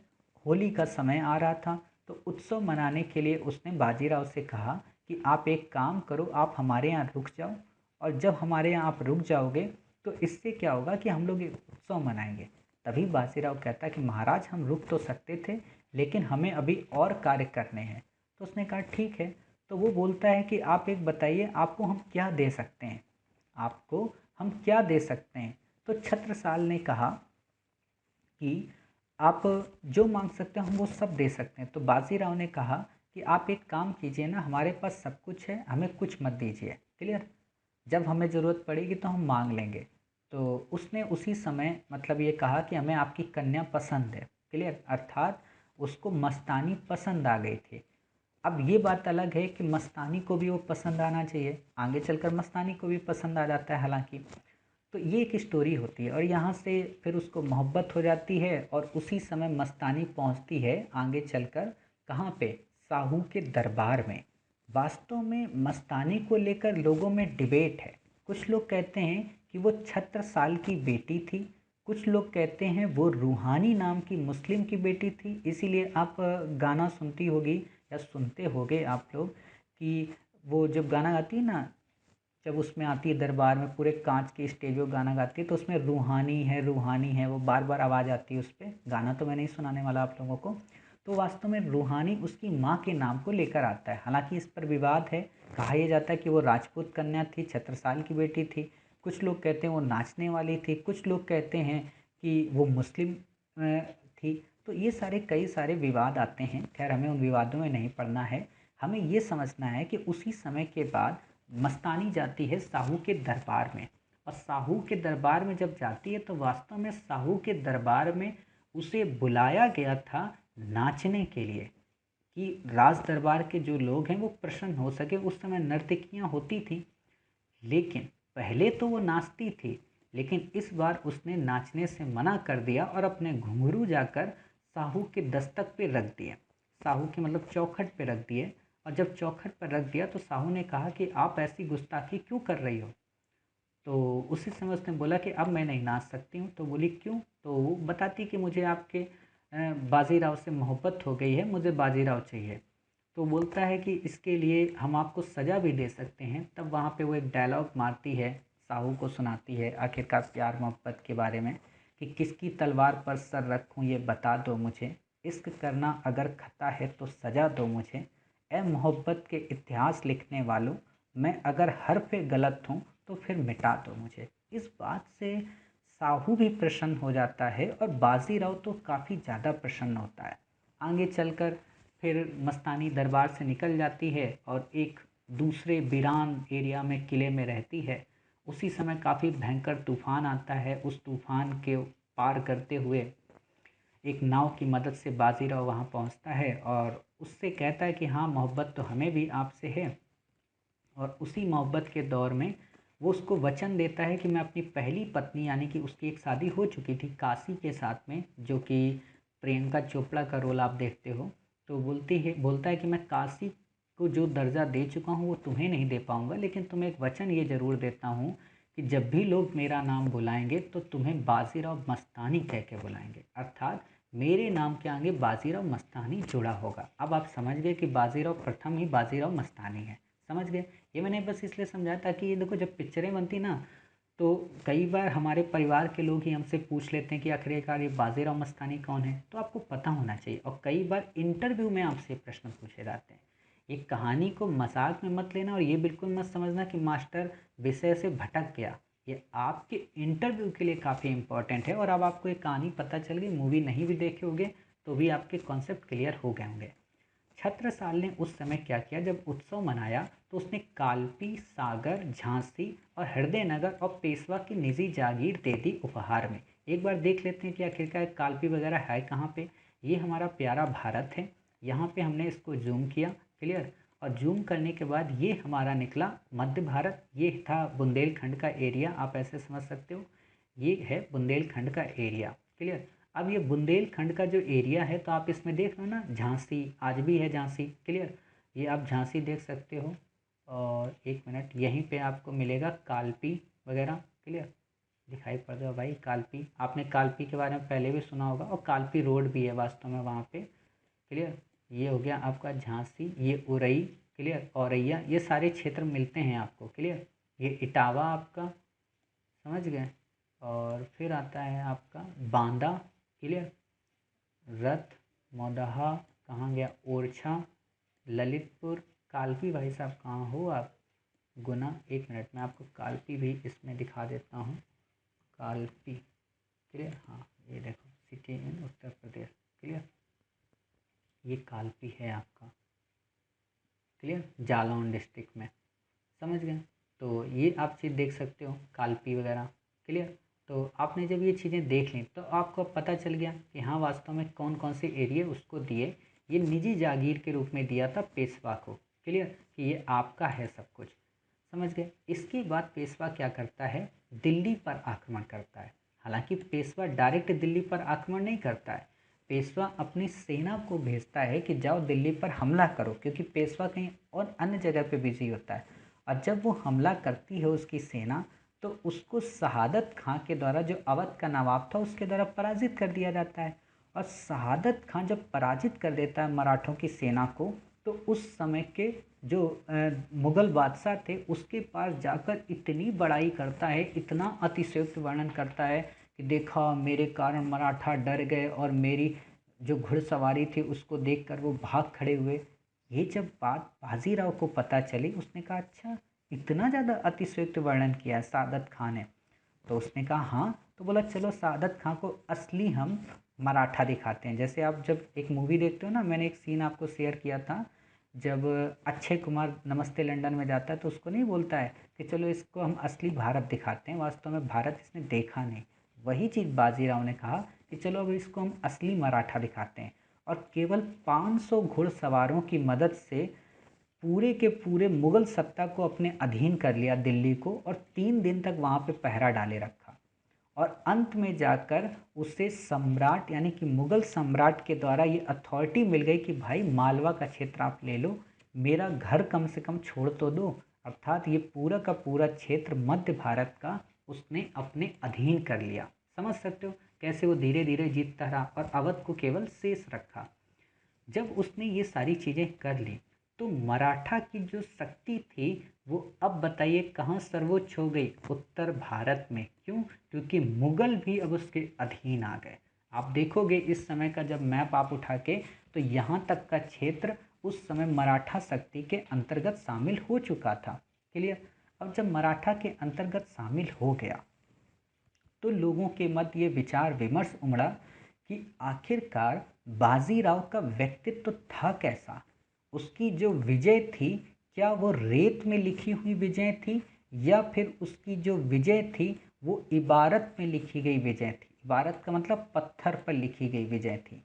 होली का समय आ रहा था, तो उत्सव मनाने के लिए उसने बाजीराव से कहा कि आप एक काम करो, आप हमारे यहाँ रुक जाओ, और जब हमारे यहाँ आप रुक जाओगे तो इससे क्या होगा कि हम लोग एक उत्सव मनाएंगे। तभी बाजीराव कहता कि महाराज हम रुक तो सकते थे, लेकिन हमें अभी और कार्य करने हैं। तो उसने कहा ठीक है। तो वो बोलता है कि आप एक बताइए, आपको हम क्या दे सकते हैं, आपको हम क्या दे सकते हैं। तो छत्रसाल ने कहा कि आप जो मांग सकते हैं हम वो सब दे सकते हैं। तो बाजीराव ने कहा कि आप एक काम कीजिए ना, हमारे पास सब कुछ है, हमें कुछ मत दीजिए, क्लियर, जब हमें ज़रूरत पड़ेगी तो हम मांग लेंगे। तो उसने उसी समय मतलब ये कहा कि हमें आपकी कन्या पसंद है, क्लियर, अर्थात उसको मस्तानी पसंद आ गई थी। अब ये बात अलग है कि मस्तानी को भी वो पसंद आना चाहिए, आगे चलकर मस्तानी को भी पसंद आ जाता है हालांकि। तो ये एक स्टोरी होती है और यहाँ से फिर उसको मोहब्बत हो जाती है, और उसी समय मस्तानी पहुँचती है आगे चलकर कहाँ पे, साहू के दरबार में। वास्तव में मस्तानी को लेकर लोगों में डिबेट है। कुछ लोग कहते हैं कि वो छत्रसाल की बेटी थी, कुछ लोग कहते हैं वो रूहानी नाम की मुस्लिम की बेटी थी। इसीलिए आप गाना सुनती होगी या सुनते होगे आप लोग कि वो जब गाना गाती है ना, जब उसमें आती है दरबार में पूरे कांच के स्टेज पर गाना गाती है, तो उसमें रूहानी है वो बार बार आवाज़ आती है उस पर। गाना तो मैं नहीं सुनाने वाला आप लोगों को। तो वास्तव में रूहानी उसकी माँ के नाम को लेकर आता है। हालांकि इस पर विवाद है, कहा यह जाता है कि वो राजपूत कन्या थी, छत्रसाल की बेटी थी, कुछ लोग कहते हैं वो नाचने वाली थी, कुछ लोग कहते हैं कि वो मुस्लिम थी। तो ये सारे कई सारे विवाद आते हैं, खैर हमें उन विवादों में नहीं पड़ना है। हमें ये समझना है कि उसी समय के बाद मस्तानी जाती है साहू के दरबार में, और साहू के दरबार में जब जाती है तो वास्तव में साहू के दरबार में उसे बुलाया गया था नाचने के लिए, कि राज दरबार के जो लोग हैं वो प्रसन्न हो सके। उस समय नर्तकियां होती थी, लेकिन पहले तो वो नाचती थी, लेकिन इस बार उसने नाचने से मना कर दिया और अपने घुंघरू जाकर साहू के दस्तक पे रख दिए, साहू के मतलब चौखट पे रख दिए। और जब चौखट पर रख दिया तो साहू ने कहा कि आप ऐसी गुस्ताखी क्यों कर रही हो। तो उसी समय उसने बोला कि अब मैं नहीं नाच सकती हूँ। तो बोली क्यों। तो वो बताती कि मुझे आपके बाजीराव से मोहब्बत हो गई है, मुझे बाजीराव चाहिए। तो बोलता है कि इसके लिए हम आपको सज़ा भी दे सकते हैं। तब वहाँ पे वो एक डायलॉग मारती है, साहू को सुनाती है आखिरकार प्यार मोहब्बत के बारे में, कि किसकी तलवार पर सर रखूँ ये बता दो मुझे, इश्क करना अगर खता है तो सज़ा दो मुझे, ए मोहब्बत के इतिहास लिखने वालों, मैं अगर हर्फ गलत हूँ तो फिर मिटा दो मुझे। इस बात से साहू भी प्रसन्न हो जाता है और बाजीराव तो काफ़ी ज़्यादा प्रसन्न होता है। आगे चलकर फिर मस्तानी दरबार से निकल जाती है और एक दूसरे वीरान एरिया में किले में रहती है। उसी समय काफ़ी भयंकर तूफान आता है। उस तूफान के पार करते हुए एक नाव की मदद से बाजीराव वहाँ पहुँचता है और उससे कहता है कि हाँ मोहब्बत तो हमें भी आपसे है। और उसी मोहब्बत के दौर में वो उसको वचन देता है कि मैं अपनी पहली पत्नी, यानी कि उसकी एक शादी हो चुकी थी काशी के साथ में, जो कि प्रियंका चोपड़ा का रोल आप देखते हो। तो बोलता है कि मैं काशी को जो दर्जा दे चुका हूँ वो तुम्हें नहीं दे पाऊँगा, लेकिन तुम्हें एक वचन ये ज़रूर देता हूँ कि जब भी लोग मेरा नाम बुलाएंगे तो तुम्हें बाजीराव मस्तानी कह के बुलाएंगे, अर्थात मेरे नाम के आगे बाजीराव मस्तानी जुड़ा होगा। अब आप समझ गए कि बाजीराव प्रथम ही बाजीराव मस्तानी है, समझ गए। ये मैंने बस इसलिए समझाया था कि ये देखो, जब पिक्चरें बनती ना तो कई बार हमारे परिवार के लोग ही हमसे पूछ लेते हैं कि आखिरकार ये बाजीराव मस्तानी कौन है, तो आपको पता होना चाहिए। और कई बार इंटरव्यू में आपसे प्रश्न पूछे जाते हैं। ये कहानी को मजाक में मत लेना और ये बिल्कुल मत समझना कि मास्टर विषय से भटक गया। ये आपके इंटरव्यू के लिए काफ़ी इंपॉर्टेंट है। और अब आपको एक कहानी पता चल गई, मूवी नहीं भी देखे होंगे तो भी आपके कॉन्सेप्ट क्लियर हो गए होंगे। छत्रसाल ने उस समय क्या किया, जब उत्सव मनाया तो उसने कालपी, सागर, झांसी और हृदयनगर और पेशवा की निजी जागीर दे दी उपहार में। एक बार देख लेते हैं कि आखिरकार कालपी वगैरह है कहाँ पे। ये हमारा प्यारा भारत है, यहाँ पे हमने इसको जूम किया, क्लियर। और जूम करने के बाद ये हमारा निकला मध्य भारत, ये था बुंदेलखंड का एरिया, आप ऐसे समझ सकते हो, ये है बुंदेलखंड का एरिया, क्लियर। अब ये बुंदेलखंड का जो एरिया है तो आप इसमें देख लो ना, झांसी आज भी है, झांसी, क्लियर। ये आप झांसी देख सकते हो। और एक मिनट, यहीं पे आपको मिलेगा कालपी वगैरह, क्लियर। दिखाई पड़ रहा है भाई कालपी, आपने कालपी के बारे में पहले भी सुना होगा, और कालपी रोड भी है वास्तव में वहाँ पे, क्लियर। ये हो गया आपका झांसी, ये उरई, क्लियर, औरैया, ये सारे क्षेत्र मिलते हैं आपको, क्लियर। ये इटावा आपका, समझ गए। और फिर आता है आपका बांदा, क्लियर, रथ, मौदहा, कहाँ गया, ओरछा, ललितपुर, कालपी। भाई साहब कहाँ हो आप, गुना। एक मिनट में आपको कालपी भी इसमें दिखा देता हूँ, कालपी, क्लियर। हाँ ये देखो, city in Uttar Pradesh, clear. ये कालपी है आपका, क्लियर, जालौन डिस्ट्रिक्ट में, समझ गए। तो ये आप चीज़ देख सकते हो, कालपी वगैरह, क्लियर। तो आपने जब ये चीज़ें देख ली तो आपको अब पता चल गया कि हाँ वास्तव में कौन कौन से एरिया उसको दिए। ये निजी जागीर के रूप में दिया था पेशवा को, क्लियर, कि ये आपका है सब कुछ, समझ गए। इसके बाद पेशवा क्या करता है, दिल्ली पर आक्रमण करता है। हालांकि पेशवा डायरेक्ट दिल्ली पर आक्रमण नहीं करता है, पेशवा अपनी सेना को भेजता है कि जाओ दिल्ली पर हमला करो, क्योंकि पेशवा कहीं और अन्य जगह पे बिजी होता है। और जब वो हमला करती है उसकी सेना, तो उसको शहादत खां के द्वारा, जो अवध का नवाब था, उसके द्वारा पराजित कर दिया जाता है। और शहादत खां जब पराजित कर देता है मराठों की सेना को, तो उस समय के जो मुग़ल बादशाह थे उसके पास जाकर इतनी बड़ाई करता है, इतना अतिशयोक्त वर्णन करता है कि देखा मेरे कारण मराठा डर गए और मेरी जो घुड़सवारी थी उसको देखकर वो भाग खड़े हुए। ये जब बात बाजीराव को पता चली, उसने कहा अच्छा, इतना ज़्यादा अतिशयोक्त वर्णन किया है सादत खां ने। तो उसने कहा हाँ, तो बोला चलो सादत खां को असली हम मराठा दिखाते हैं। जैसे आप जब एक मूवी देखते हो ना, मैंने एक सीन आपको शेयर किया था, जब अक्षय कुमार नमस्ते लंदन में जाता है तो उसको नहीं बोलता है कि चलो इसको हम असली भारत दिखाते हैं, वास्तव में भारत इसने देखा नहीं। वही चीज़ बाजीराव ने कहा कि चलो अब इसको हम असली मराठा दिखाते हैं। और केवल 500 घुड़सवारों की मदद से पूरे के पूरे मुगल सत्ता को अपने अधीन कर लिया दिल्ली को, और 3 दिन तक वहाँ पे पहरा डाले रखा। और अंत में जाकर उसे सम्राट यानी कि मुगल सम्राट के द्वारा ये अथॉरिटी मिल गई कि भाई मालवा का क्षेत्र आप ले लो, मेरा घर कम से कम छोड़ तो दो। अर्थात ये पूरा का पूरा क्षेत्र मध्य भारत का उसने अपने अधीन कर लिया। समझ सकते हो कैसे वो धीरे धीरे जीतता रहा और अवध को केवल शेष रखा। जब उसने ये सारी चीज़ें कर ली तो मराठा की जो शक्ति थी वो अब बताइए कहाँ सर्वोच्च हो गई, उत्तर भारत में। क्यों? क्योंकि मुगल भी अब उसके अधीन आ गए। आप देखोगे इस समय का जब मैप आप उठा के, तो यहाँ तक का क्षेत्र उस समय मराठा शक्ति के अंतर्गत शामिल हो चुका था, क्लियर। अब जब मराठा के अंतर्गत शामिल हो गया तो लोगों के मध्य ये विचार विमर्श उमड़ा कि आखिरकार बाजीराव का व्यक्तित्व था कैसा, उसकी जो विजय थी क्या वो रेत में लिखी हुई विजय थी, या फिर उसकी जो विजय थी वो इबारत में लिखी गई विजय थी। इबारत का मतलब पत्थर पर लिखी गई विजय थी।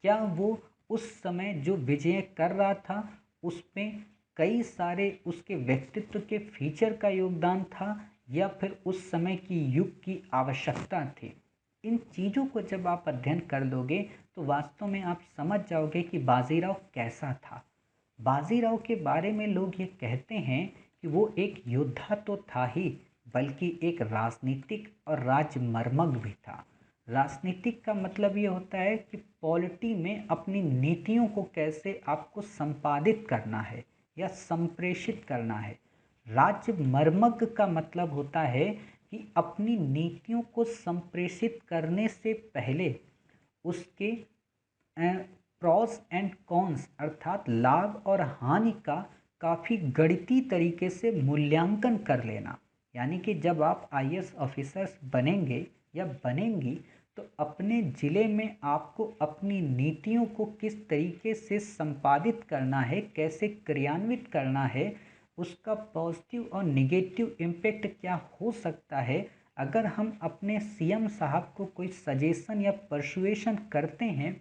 क्या वो उस समय जो विजय कर रहा था उसमें कई सारे उसके व्यक्तित्व के फीचर का योगदान था, या फिर उस समय की युग की आवश्यकता थी। इन चीज़ों को जब आप अध्ययन कर लोगे तो वास्तव में आप समझ जाओगे कि बाजीराव कैसा था। बाजीराव के बारे में लोग ये कहते हैं कि वो एक योद्धा तो था ही, बल्कि एक राजनीतिक और राजमर्मज्ञ भी था। राजनीतिक का मतलब ये होता है कि पॉलिटी में अपनी नीतियों को कैसे आपको संपादित करना है या संप्रेषित करना है। राजमर्मज्ञ का मतलब होता है कि अपनी नीतियों को संप्रेषित करने से पहले उसके प्रॉस एंड कॉन्स अर्थात लाभ और हानि का काफ़ी गणितीय तरीके से मूल्यांकन कर लेना। यानी कि जब आप आईएएस ऑफिसर्स बनेंगे या बनेंगी तो अपने ज़िले में आपको अपनी नीतियों को किस तरीके से संपादित करना है, कैसे क्रियान्वित करना है, उसका पॉजिटिव और निगेटिव इम्पैक्ट क्या हो सकता है। अगर हम अपने सीएम साहब को कोई सजेशन या परसुएशन करते हैं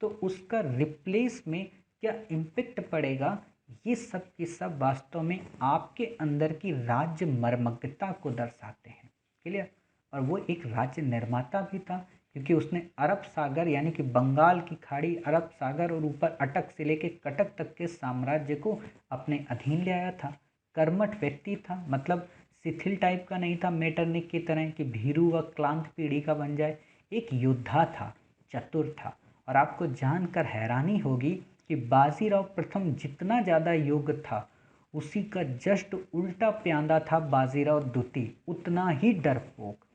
तो उसका रिप्लेस में क्या इम्पैक्ट पड़ेगा, ये सब के सब वास्तव में आपके अंदर की राज्य मर्मज्ञता को दर्शाते हैं। क्लियर। और वो एक राज्य निर्माता भी था क्योंकि उसने अरब सागर यानी कि बंगाल की खाड़ी, अरब सागर और ऊपर अटक से लेके कटक तक के साम्राज्य को अपने अधीन ले आया था। कर्मठ व्यक्ति था, मतलब शिथिल टाइप का नहीं था मेटरनिक की तरह कि भीरू व क्लांत पीढ़ी का बन जाए। एक योद्धा था, चतुर था। और आपको जानकर हैरानी होगी कि बाजीराव प्रथम जितना ज़्यादा योग्य था उसी का जस्ट उल्टा प्यांदा था बाजीराव द्वितीय, उतना ही डरपोक।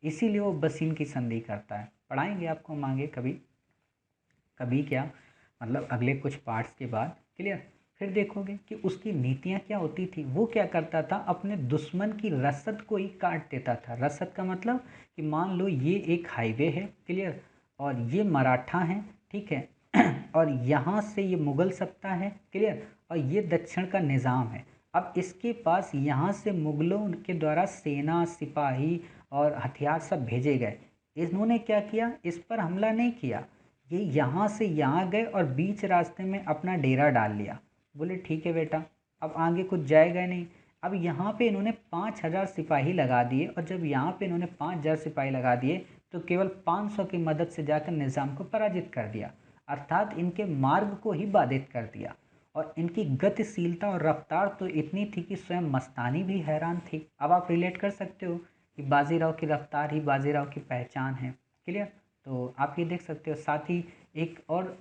इसीलिए वो बसीन की संधि करता है। पढ़ाएंगे आपको हम आगे कभी कभी, क्या मतलब अगले कुछ पार्ट्स के बाद। क्लियर। फिर देखोगे कि उसकी नीतियाँ क्या होती थी। वो क्या करता था, अपने दुश्मन की रसद को ही काट देता था। रसद का मतलब कि मान लो ये एक हाईवे है, क्लियर, और ये मराठा हैं, ठीक है, और यहाँ से ये मुग़ल सत्ता है, क्लियर, और ये दक्षिण का निज़ाम है। अब इसके पास यहाँ से मुग़लों के द्वारा सेना, सिपाही और हथियार सब भेजे गए। इन्होंने क्या किया, इस पर हमला नहीं किया, ये यहाँ से यहाँ गए और बीच रास्ते में अपना डेरा डाल लिया। बोले ठीक है बेटा, अब आगे कुछ जाएगा नहीं। अब यहाँ पे इन्होंने 5,000 सिपाही लगा दिए, और जब यहाँ पे इन्होंने 5,000 सिपाही लगा दिए तो केवल 500 की मदद से जाकर निज़ाम को पराजित कर दिया, अर्थात इनके मार्ग को ही बाधित कर दिया। और इनकी गतिशीलता और रफ्तार तो इतनी थी कि स्वयं मस्तानी भी हैरान थी। अब आप रिलेट कर सकते हो कि बाजीराव की रफ्तार ही बाजीराव की पहचान है। क्लियर। तो आप ये देख सकते हो। साथ ही एक और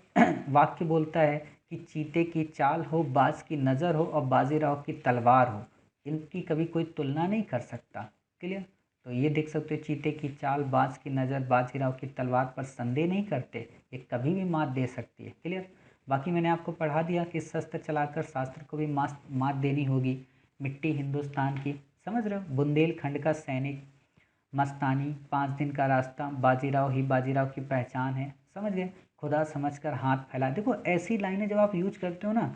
वाक्य बोलता है कि चीते की चाल हो, बाज की नज़र हो और बाजीराव की तलवार हो, इनकी कभी कोई तुलना नहीं कर सकता। क्लियर। तो ये देख सकते हो, चीते की चाल, बाज की नज़र, बाजीराव की तलवार पर संदेह नहीं करते, ये कभी भी मात दे सकती है। क्लियर। बाकी मैंने आपको पढ़ा दिया कि शस्त्र चलाकर शास्त्र को भी मात देनी होगी। मिट्टी हिंदुस्तान की, समझ रहे हो, बुंदेलखंड का सैनिक, मस्तानी, 5 दिन का रास्ता, बाजीराव ही बाजीराव की पहचान है, समझ गए, खुदा समझकर हाथ फैला। देखो ऐसी लाइनें जब आप यूज करते हो ना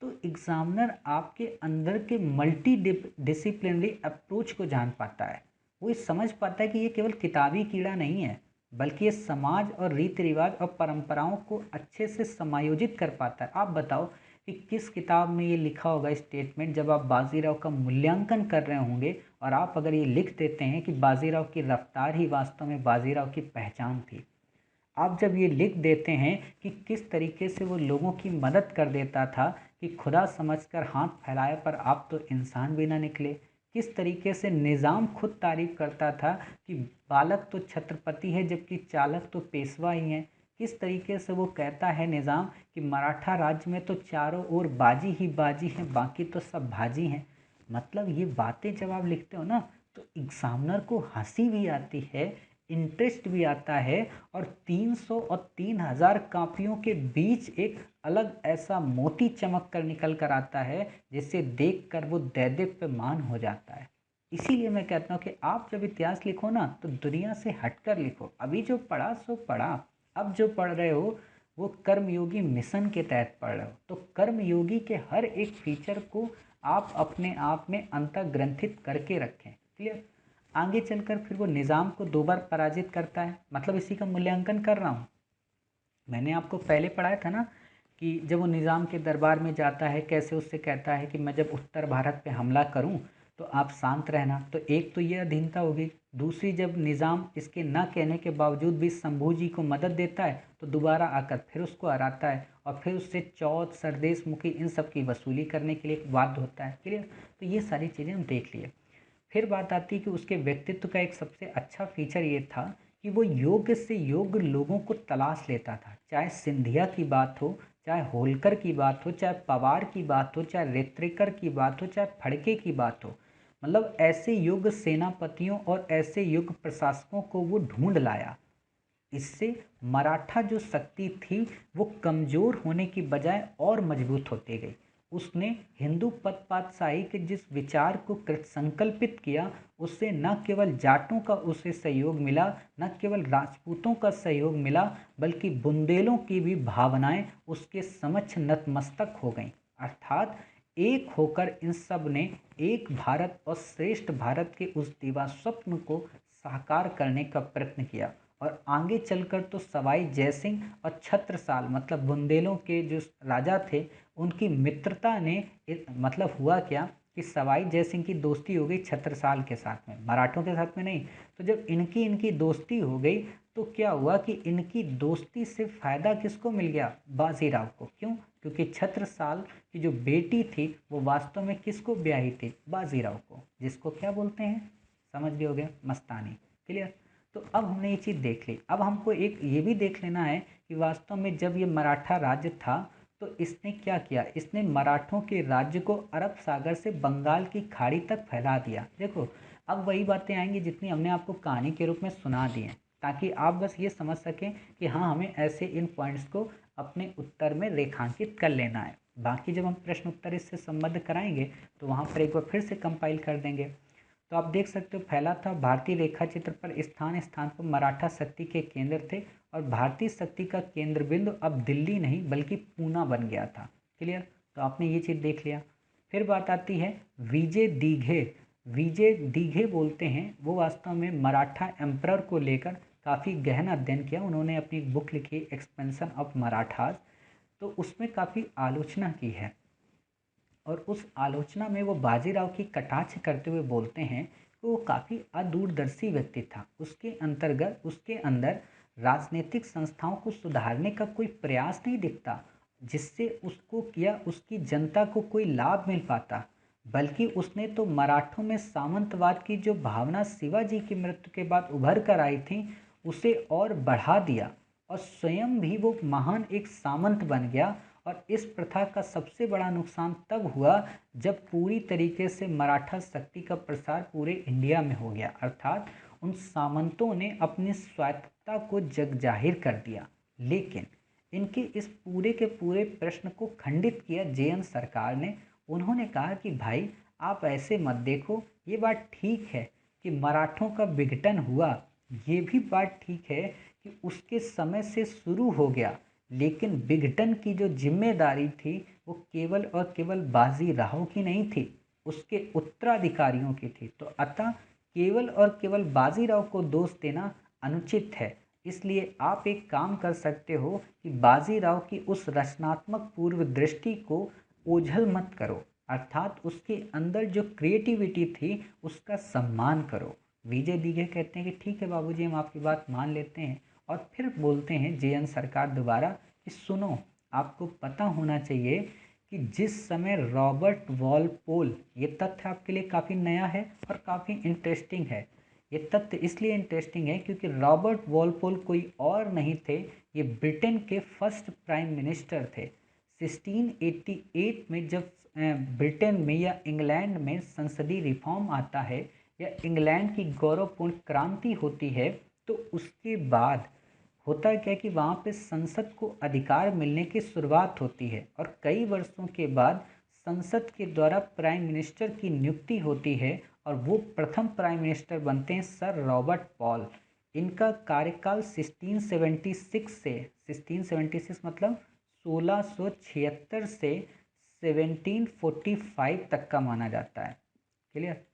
तो एग्जामिनर आपके अंदर के मल्टी डिसिप्लिनरी अप्रोच को जान पाता है। वो ये समझ पाता है कि ये केवल किताबी कीड़ा नहीं है, बल्कि ये समाज और रीति रिवाज और परंपराओं को अच्छे से समायोजित कर पाता है। आप बताओ कि किस किताब में ये लिखा होगा स्टेटमेंट, जब आप बाजीराव का मूल्यांकन कर रहे होंगे और आप अगर ये लिख देते हैं कि बाजीराव की रफ्तार ही वास्तव में बाजीराव की पहचान थी। आप जब ये लिख देते हैं कि किस तरीके से वो लोगों की मदद कर देता था कि खुदा समझकर हाथ फैलाए पर आप तो इंसान भी ना निकले, किस तरीके से निज़ाम खुद तारीफ करता था कि बालक तो छत्रपति है जबकि चालक तो पेशवा ही हैं, किस तरीके से वो कहता है निज़ाम कि मराठा राज्य में तो चारों ओर बाजी ही बाजी हैं, बाकी तो सब भाजी हैं। मतलब ये बातें जब आप लिखते हो ना तो एग्जामिनर को हंसी भी आती है, इंटरेस्ट भी आता है, और 300 और 3,000 कापियों के बीच एक अलग ऐसा मोती चमक कर निकल कर आता है जिसे देखकर वो दैदीप्यमान हो जाता है। इसीलिए मैं कहता हूँ कि आप जब इतिहास लिखो ना तो दुनिया से हटकर लिखो। अभी जो पढ़ा सो पढ़ा, अब जो पढ़ रहे हो वो कर्मयोगी मिशन के तहत पढ़ रहे हो, तो कर्मयोगी के हर एक फीचर को आप अपने आप में अंतर्ग्रंथित करके रखें। क्लियर। आगे चलकर फिर वो निज़ाम को 2 बार पराजित करता है, मतलब इसी का मूल्यांकन कर रहा हूँ। मैंने आपको पहले पढ़ाया था ना कि जब वो निज़ाम के दरबार में जाता है कैसे उससे कहता है कि मैं जब उत्तर भारत पे हमला करूं तो आप शांत रहना। तो एक तो ये अधीनता होगी, दूसरी जब निज़ाम इसके ना कहने के बावजूद भी शंभू जी को मदद देता है तो दोबारा आकर फिर उसको हराता है और फिर उससे चौथ, सरदेश मुखी इन सब की वसूली करने के लिए बाध्य होता है। क्लियर। तो ये सारी चीज़ें हम देख लिए। फिर बात आती है कि उसके व्यक्तित्व का एक सबसे अच्छा फीचर ये था कि वो योग्य से योग्य लोगों को तलाश लेता था, चाहे सिंधिया की बात हो, चाहे होलकर की बात हो, चाहे पवार की बात हो, चाहे रेत्रेकर की बात हो, चाहे फड़के की बात हो। मतलब ऐसे योग्य सेनापतियों और ऐसे योग्य प्रशासकों को वो ढूंढ लाया। इससे मराठा जो शक्ति थी वो कमज़ोर होने की बजाय और मजबूत होती गई। उसने हिंदू पदपातशाही के जिस विचार को संकल्पित किया, उससे न केवल जाटों का उसे सहयोग मिला, न केवल राजपूतों का सहयोग मिला, बल्कि बुंदेलों की भी भावनाएं उसके समक्ष नतमस्तक हो गईं। अर्थात एक होकर इन सब ने एक भारत और श्रेष्ठ भारत के उस दिवा स्वप्न को साकार करने का प्रयत्न किया। और आगे चलकर तो सवाई जयसिंह और छत्रसाल मतलब बुंदेलों के जो राजा थे उनकी मित्रता ने मतलब हुआ क्या कि सवाई जयसिंह की दोस्ती हो गई छत्रसाल के साथ में, मराठों के साथ में नहीं। तो जब इनकी दोस्ती हो गई तो क्या हुआ कि इनकी दोस्ती से फायदा किसको मिल गया? बाजीराव को। क्यों? क्योंकि छत्रसाल की जो बेटी थी वो वास्तव में किसको ब्याही थी? बाजीराव को, जिसको क्या बोलते हैं, समझ गए होगे, मस्तानी। क्लियर? तो अब हमने ये चीज़ देख ली। अब हमको एक ये भी देख लेना है कि वास्तव में जब ये मराठा राज्य था तो इसने क्या किया? इसने मराठों के राज्य को अरब सागर से बंगाल की खाड़ी तक फैला दिया। देखो, अब वही बातें आएंगी जितनी हमने आपको कहानी के रूप में सुना दी हैं, ताकि आप बस ये समझ सकें कि हाँ, हमें ऐसे इन पॉइंट्स को अपने उत्तर में रेखांकित कर लेना है। बाकी जब हम प्रश्न उत्तर इससे संबद्ध कराएंगे तो वहाँ पर एक बार फिर से कंपाइल कर देंगे। तो आप देख सकते हो, फैला था भारतीय रेखा चित्र पर स्थान स्थान पर मराठा शक्ति के केंद्र थे और भारतीय शक्ति का केंद्र बिंदु अब दिल्ली नहीं बल्कि पूना बन गया था। क्लियर? तो आपने ये चीज़ देख लिया। फिर बात आती है विजय दीघे। विजय दीघे बोलते हैं, वो वास्तव में मराठा एम्परर को लेकर काफ़ी गहन अध्ययन किया। उन्होंने अपनी बुक लिखी एक्सपेंशन ऑफ मराठाज, तो उसमें काफ़ी आलोचना की है। और उस आलोचना में वो बाजीराव की कटाक्ष करते हुए बोलते हैं कि वो काफ़ी अदूरदर्शी व्यक्ति था। उसके अंदर राजनीतिक संस्थाओं को सुधारने का कोई प्रयास नहीं दिखता, जिससे उसको या उसकी जनता को कोई लाभ मिल पाता। बल्कि उसने तो मराठों में सामंतवाद की जो भावना शिवाजी की मृत्यु के बाद उभर कर आई थी उसे और बढ़ा दिया और स्वयं भी वो महान एक सामंत बन गया। और इस प्रथा का सबसे बड़ा नुकसान तब हुआ जब पूरी तरीके से मराठा शक्ति का प्रसार पूरे इंडिया में हो गया। अर्थात उन सामंतों ने अपनी स्वायत्तता को जग जाहिर कर दिया। लेकिन इनके इस पूरे के पूरे प्रश्न को खंडित किया जेएन सरकार ने। उन्होंने कहा कि भाई, आप ऐसे मत देखो, ये बात ठीक है कि मराठों का विघटन हुआ, ये भी बात ठीक है कि उसके समय से शुरू हो गया, लेकिन विघटन की जो जिम्मेदारी थी वो केवल और केवल बाजीराव की नहीं थी, उसके उत्तराधिकारियों की थी। तो अतः केवल और केवल बाजीराव को दोष देना अनुचित है। इसलिए आप एक काम कर सकते हो कि बाजीराव की उस रचनात्मक पूर्व दृष्टि को ओझल मत करो, अर्थात उसके अंदर जो क्रिएटिविटी थी उसका सम्मान करो। विजय दीघे कहते हैं कि ठीक है बाबूजी, हम आपकी बात मान लेते हैं। और फिर बोलते हैं जेएन सरकार दोबारा कि सुनो, आपको पता होना चाहिए कि जिस समय रॉबर्ट वॉलपोल, ये तथ्य आपके लिए काफ़ी नया है और काफ़ी इंटरेस्टिंग है। ये तथ्य इसलिए इंटरेस्टिंग है क्योंकि रॉबर्ट वॉलपोल कोई और नहीं थे, ये ब्रिटेन के फर्स्ट प्राइम मिनिस्टर थे। 1688 में जब ब्रिटेन में या इंग्लैंड में संसदीय रिफॉर्म आता है या इंग्लैंड की गौरवपूर्ण क्रांति होती है, तो उसके बाद होता है क्या कि वहाँ पे संसद को अधिकार मिलने की शुरुआत होती है और कई वर्षों के बाद संसद के द्वारा प्राइम मिनिस्टर की नियुक्ति होती है और वो प्रथम प्राइम मिनिस्टर बनते हैं सर रॉबर्ट पॉल। इनका कार्यकाल 1676 से 1676 मतलब 1676 से 1745 तक का माना जाता है। क्लियर?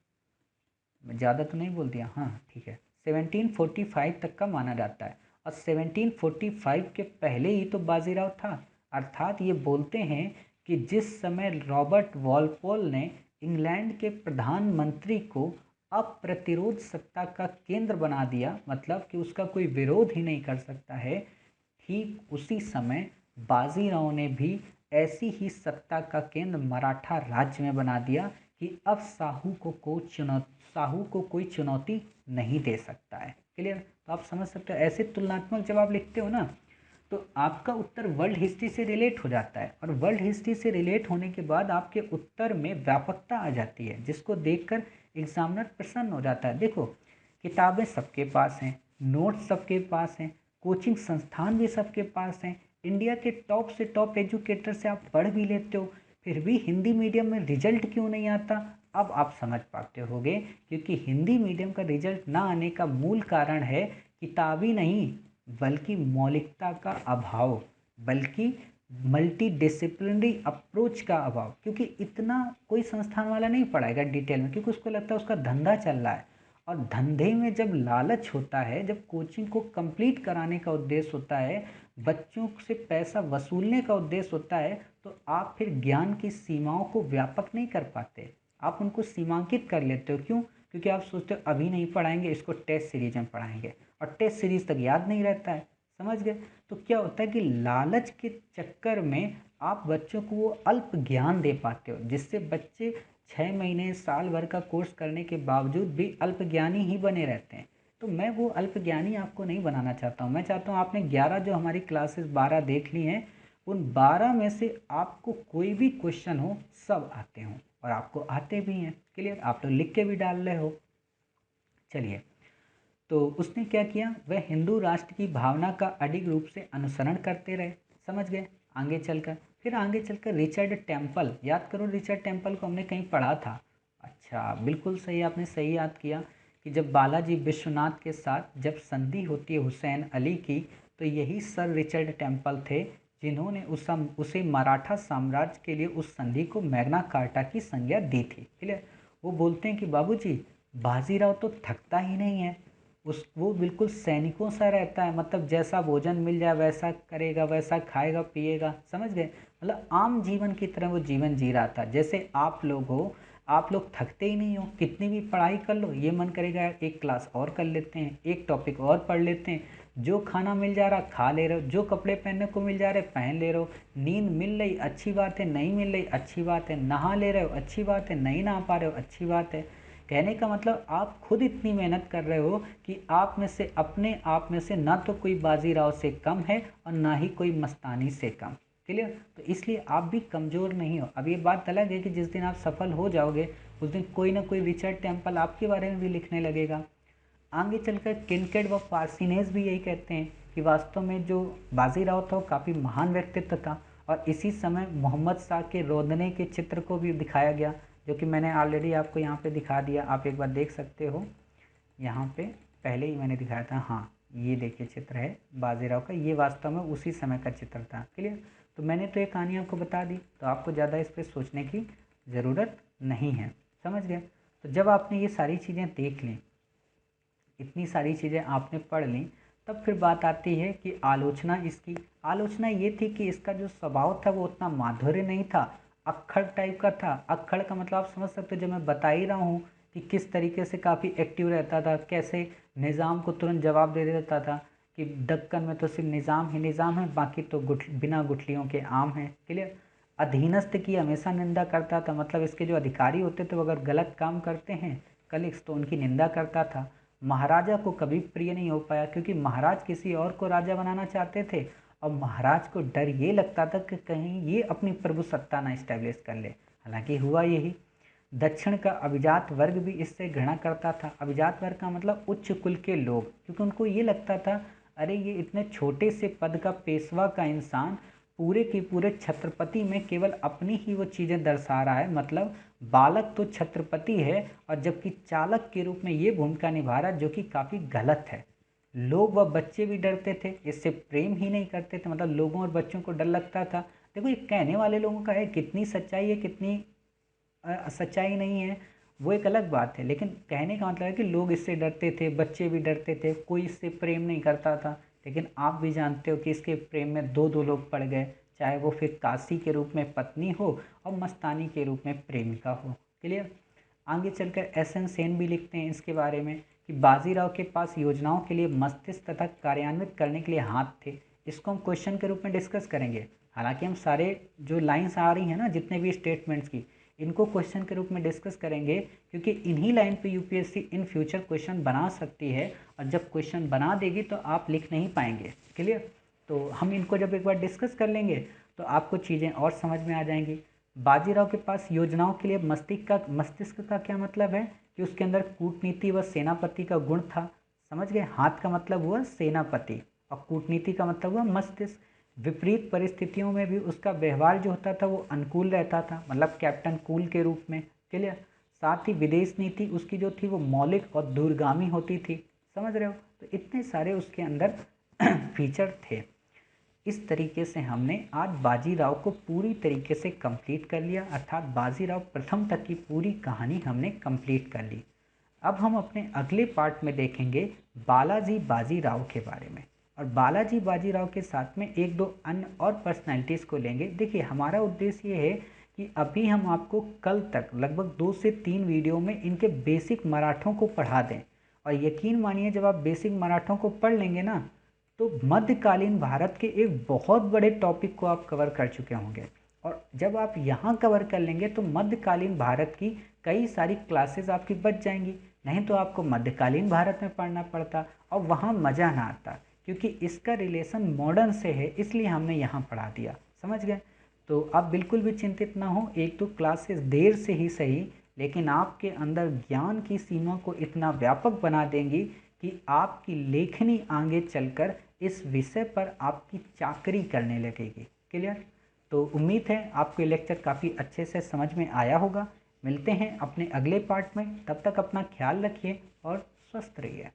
ज़्यादा तो नहीं बोल दिया? हाँ ठीक है, 1745 तक का माना जाता है। और 1745 के पहले ही तो बाजीराव था। अर्थात ये बोलते हैं कि जिस समय रॉबर्ट वॉलपोल ने इंग्लैंड के प्रधानमंत्री को अप्रतिरोध सत्ता का केंद्र बना दिया, मतलब कि उसका कोई विरोध ही नहीं कर सकता है, ठीक उसी समय बाजीराव ने भी ऐसी ही सत्ता का केंद्र मराठा राज्य में बना दिया कि अब साहू को कोई चुनौती नहीं दे सकता है। क्लियर? तो आप समझ सकते हो, ऐसे तुलनात्मक जब आप लिखते हो ना तो आपका उत्तर वर्ल्ड हिस्ट्री से रिलेट हो जाता है, और वर्ल्ड हिस्ट्री से रिलेट होने के बाद आपके उत्तर में व्यापकता आ जाती है, जिसको देखकर एग्जामिनर प्रसन्न हो जाता है। देखो, किताबें सबके पास हैं, नोट्स सबके पास हैं, कोचिंग संस्थान भी सबके पास हैं, इंडिया के टॉप से टॉप एजुकेटर से आप पढ़ भी लेते हो, फिर भी हिंदी मीडियम में रिजल्ट क्यों नहीं आता? अब आप समझ पाते होगे, क्योंकि हिंदी मीडियम का रिजल्ट ना आने का मूल कारण है किताबी नहीं, बल्कि मौलिकता का अभाव, बल्कि मल्टी डिसिप्लिनरी अप्रोच का अभाव। क्योंकि इतना कोई संस्थान वाला नहीं पढ़ाएगा डिटेल में, क्योंकि उसको लगता है उसका धंधा चल रहा है, और धंधे में जब लालच होता है, जब कोचिंग को कंप्लीट कराने का उद्देश्य होता है, बच्चों से पैसा वसूलने का उद्देश्य होता है, तो आप फिर ज्ञान की सीमाओं को व्यापक नहीं कर पाते, आप उनको सीमांकित कर लेते हो। क्यों? क्योंकि आप सोचते हो अभी नहीं पढ़ाएंगे, इसको टेस्ट सीरीज में पढ़ाएंगे, और टेस्ट सीरीज तक याद नहीं रहता है। समझ गए? तो क्या होता है कि लालच के चक्कर में आप बच्चों को वो अल्प ज्ञान दे पाते हो, जिससे बच्चे 6 महीने साल भर का कोर्स करने के बावजूद भी अल्प ज्ञानी ही बने रहते हैं। तो मैं वो अल्प ज्ञानी आपको नहीं बनाना चाहता हूँ। मैं चाहता हूँ आपने 11 जो हमारी क्लासेस 12 देख ली हैं, उन 12 में से आपको कोई भी क्वेश्चन हो सब आते हों, और आपको आते भी हैं। क्लियर? आप लोग लिख के भी डाल रहे हो। चलिए, तो उसने क्या किया, वह हिंदू राष्ट्र की भावना का अडिग रूप से अनुसरण करते रहे। समझ गए? आगे चलकर रिचर्ड टेम्पल, याद करो रिचर्ड टेम्पल को हमने कहीं पढ़ा था। अच्छा, बिल्कुल सही, आपने सही याद किया कि जब बालाजी विश्वनाथ के साथ जब संधि होती है हुसैन अली की, तो यही सर रिचर्ड टेम्पल थे जिन्होंने उसे मराठा साम्राज्य के लिए उस संधि को मैग्ना कार्टा की संज्ञा दी थी। क्लियर? वो बोलते हैं कि बाबूजी, बाजीराव तो थकता ही नहीं है, वो बिल्कुल सैनिकों सा रहता है, मतलब जैसा भोजन मिल जाए वैसा करेगा, वैसा खाएगा पिएगा। समझ गए? मतलब आम जीवन की तरह वो जीवन जी रहा था। जैसे आप लोग हो, आप लोग थकते ही नहीं हो, कितनी भी पढ़ाई कर लो ये मन करेगा यार एक क्लास और कर लेते हैं, एक टॉपिक और पढ़ लेते हैं, जो खाना मिल जा रहा खा ले रहे हो, जो कपड़े पहनने को मिल जा रहे पहन ले रहे हो, नींद मिल रही अच्छी बात है, नहीं मिल रही अच्छी बात है, नहा ले रहे हो अच्छी बात है, नहीं नहा पा रहे हो अच्छी बात है। कहने का मतलब आप खुद इतनी मेहनत कर रहे हो कि आप में से, अपने आप में से ना तो कोई बाजीराव से कम है और ना ही कोई मस्तानी से कम। क्लियर? तो इसलिए आप भी कमज़ोर नहीं हो। अब ये बात अलग है कि जिस दिन आप सफल हो जाओगे उस दिन कोई ना कोई रिचर्ड टेम्पल आपके बारे में भी लिखने लगेगा। आगे चलकर किनकेड व पार्सिनेस भी यही कहते हैं कि वास्तव में जो बाजीराव था वो काफ़ी महान व्यक्तित्व था, और इसी समय मोहम्मद शाह के रोदने के चित्र को भी दिखाया गया, जो कि मैंने ऑलरेडी आपको यहाँ पे दिखा दिया, आप एक बार देख सकते हो। यहाँ पे पहले ही मैंने दिखाया था। हाँ, ये देखिए चित्र है बाजीराव का, ये वास्तव में उसी समय का चित्र था। क्लियर? तो मैंने तो ये कहानी आपको बता दी, तो आपको ज़्यादा इस पर सोचने की ज़रूरत नहीं है। समझ गए? तो जब आपने ये सारी चीज़ें देख ली, इतनी सारी चीज़ें आपने पढ़ ली, तब फिर बात आती है कि आलोचना। इसकी आलोचना ये थी कि इसका जो स्वभाव था वो उतना माधुर्य नहीं था, अक्खड़ टाइप का था। अक्खड़ का मतलब आप समझ सकते हो, जो मैं बता ही रहा हूँ कि किस तरीके से काफ़ी एक्टिव रहता था, कैसे निज़ाम को तुरंत जवाब दे देता था कि दक्कन में तो सिर्फ निज़ाम ही निज़ाम है, बाकी तो बिना गुठलियों के आम है। क्लियर? अधीनस्थ की हमेशा निंदा करता था, मतलब इसके जो अधिकारी होते थे वो अगर गलत काम करते हैं कलीग्स तो उनकी निंदा करता था। महाराजा को कभी प्रिय नहीं हो पाया, क्योंकि महाराज किसी और को राजा बनाना चाहते थे, और महाराज को डर ये लगता था कि कहीं ये अपनी प्रभुसत्ता ना इस्टेब्लिश कर ले। हालांकि हुआ यही। दक्षिण का अभिजात वर्ग भी इससे घृणा करता था। अभिजात वर्ग का मतलब उच्च कुल के लोग, क्योंकि उनको ये लगता था अरे ये इतने छोटे से पद का पेशवा का इंसान पूरे के पूरे छत्रपति में केवल अपनी ही वो चीज़ें दर्शा रहा है, मतलब बालक तो छत्रपति है और जबकि चालक के रूप में ये भूमिका निभा रहा है, जो कि काफ़ी गलत है। लोग व बच्चे भी डरते थे, इससे प्रेम ही नहीं करते थे, मतलब लोगों और बच्चों को डर लगता था। देखो ये कहने वाले लोगों का है, कितनी सच्चाई है कितनी सच्चाई नहीं है वो एक अलग बात है, लेकिन कहने का मतलब है कि लोग इससे डरते थे, बच्चे भी डरते थे, कोई इससे प्रेम नहीं करता था। लेकिन आप भी जानते हो कि इसके प्रेम में दो दो लोग पड़ गए, चाहे वो फिर काशी के रूप में पत्नी हो और मस्तानी के रूप में प्रेमिका हो। क्लियर? आगे चलकर एस एन सेन भी लिखते हैं इसके बारे में कि बाजीराव के पास योजनाओं के लिए मस्तिष्क तथा कार्यान्वित करने के लिए हाथ थे। इसको हम क्वेश्चन के रूप में डिस्कस करेंगे। हालांकि हम सारे जो लाइंस आ रही हैं ना, जितने भी स्टेटमेंट्स की, इनको क्वेश्चन के रूप में डिस्कस करेंगे, क्योंकि इन्हीं लाइन पे यूपीएससी इन फ्यूचर क्वेश्चन बना सकती है, और जब क्वेश्चन बना देगी तो आप लिख नहीं पाएंगे। क्लियर? तो हम इनको जब एक बार डिस्कस कर लेंगे तो आपको चीज़ें और समझ में आ जाएंगी। बाजीराव के पास योजनाओं के लिए मस्तिष्क का क्या मतलब है कि उसके अंदर कूटनीति व सेनापति का गुण था। समझ गए? हाथ का मतलब हुआ सेनापति और कूटनीति का मतलब हुआ मस्तिष्क। विपरीत परिस्थितियों में भी उसका व्यवहार जो होता था वो अनुकूल रहता था, मतलब कैप्टन कूल के रूप में। क्लियर? साथ ही विदेश नीति उसकी जो थी वो मौलिक और दूरगामी होती थी। समझ रहे हो? तो इतने सारे उसके अंदर फीचर थे। इस तरीके से हमने आज बाजीराव को पूरी तरीके से कंप्लीट कर लिया, अर्थात बाजीराव प्रथम तक की पूरी कहानी हमने कंप्लीट कर ली। अब हम अपने अगले पार्ट में देखेंगे बालाजी बाजीराव के बारे में, और बालाजी बाजीराव के साथ में एक दो अन्य और पर्सनैलिटीज़ को लेंगे। देखिए, हमारा उद्देश्य ये है कि अभी हम आपको कल तक लगभग 2 से 3 वीडियो में इनके बेसिक मराठों को पढ़ा दें, और यकीन मानिए जब आप बेसिक मराठों को पढ़ लेंगे ना, तो मध्यकालीन भारत के एक बहुत बड़े टॉपिक को आप कवर कर चुके होंगे। और जब आप यहाँ कवर कर लेंगे तो मध्यकालीन भारत की कई सारी क्लासेस आपकी बच जाएंगी। नहीं तो आपको मध्यकालीन भारत में पढ़ना पड़ता और वहाँ मज़ा ना आता, क्योंकि इसका रिलेशन मॉडर्न से है, इसलिए हमने यहाँ पढ़ा दिया। समझ गए? तो आप बिल्कुल भी चिंतित ना हो, एक तो क्लासेस देर से ही सही, लेकिन आपके अंदर ज्ञान की सीमा को इतना व्यापक बना देंगी कि आपकी लेखनी आगे चलकर इस विषय पर आपकी चाकरी करने लगेगी। क्लियर? तो उम्मीद है आपको ये लेक्चर काफ़ी अच्छे से समझ में आया होगा। मिलते हैं अपने अगले पार्ट में, तब तक अपना ख्याल रखिए और स्वस्थ रहिए।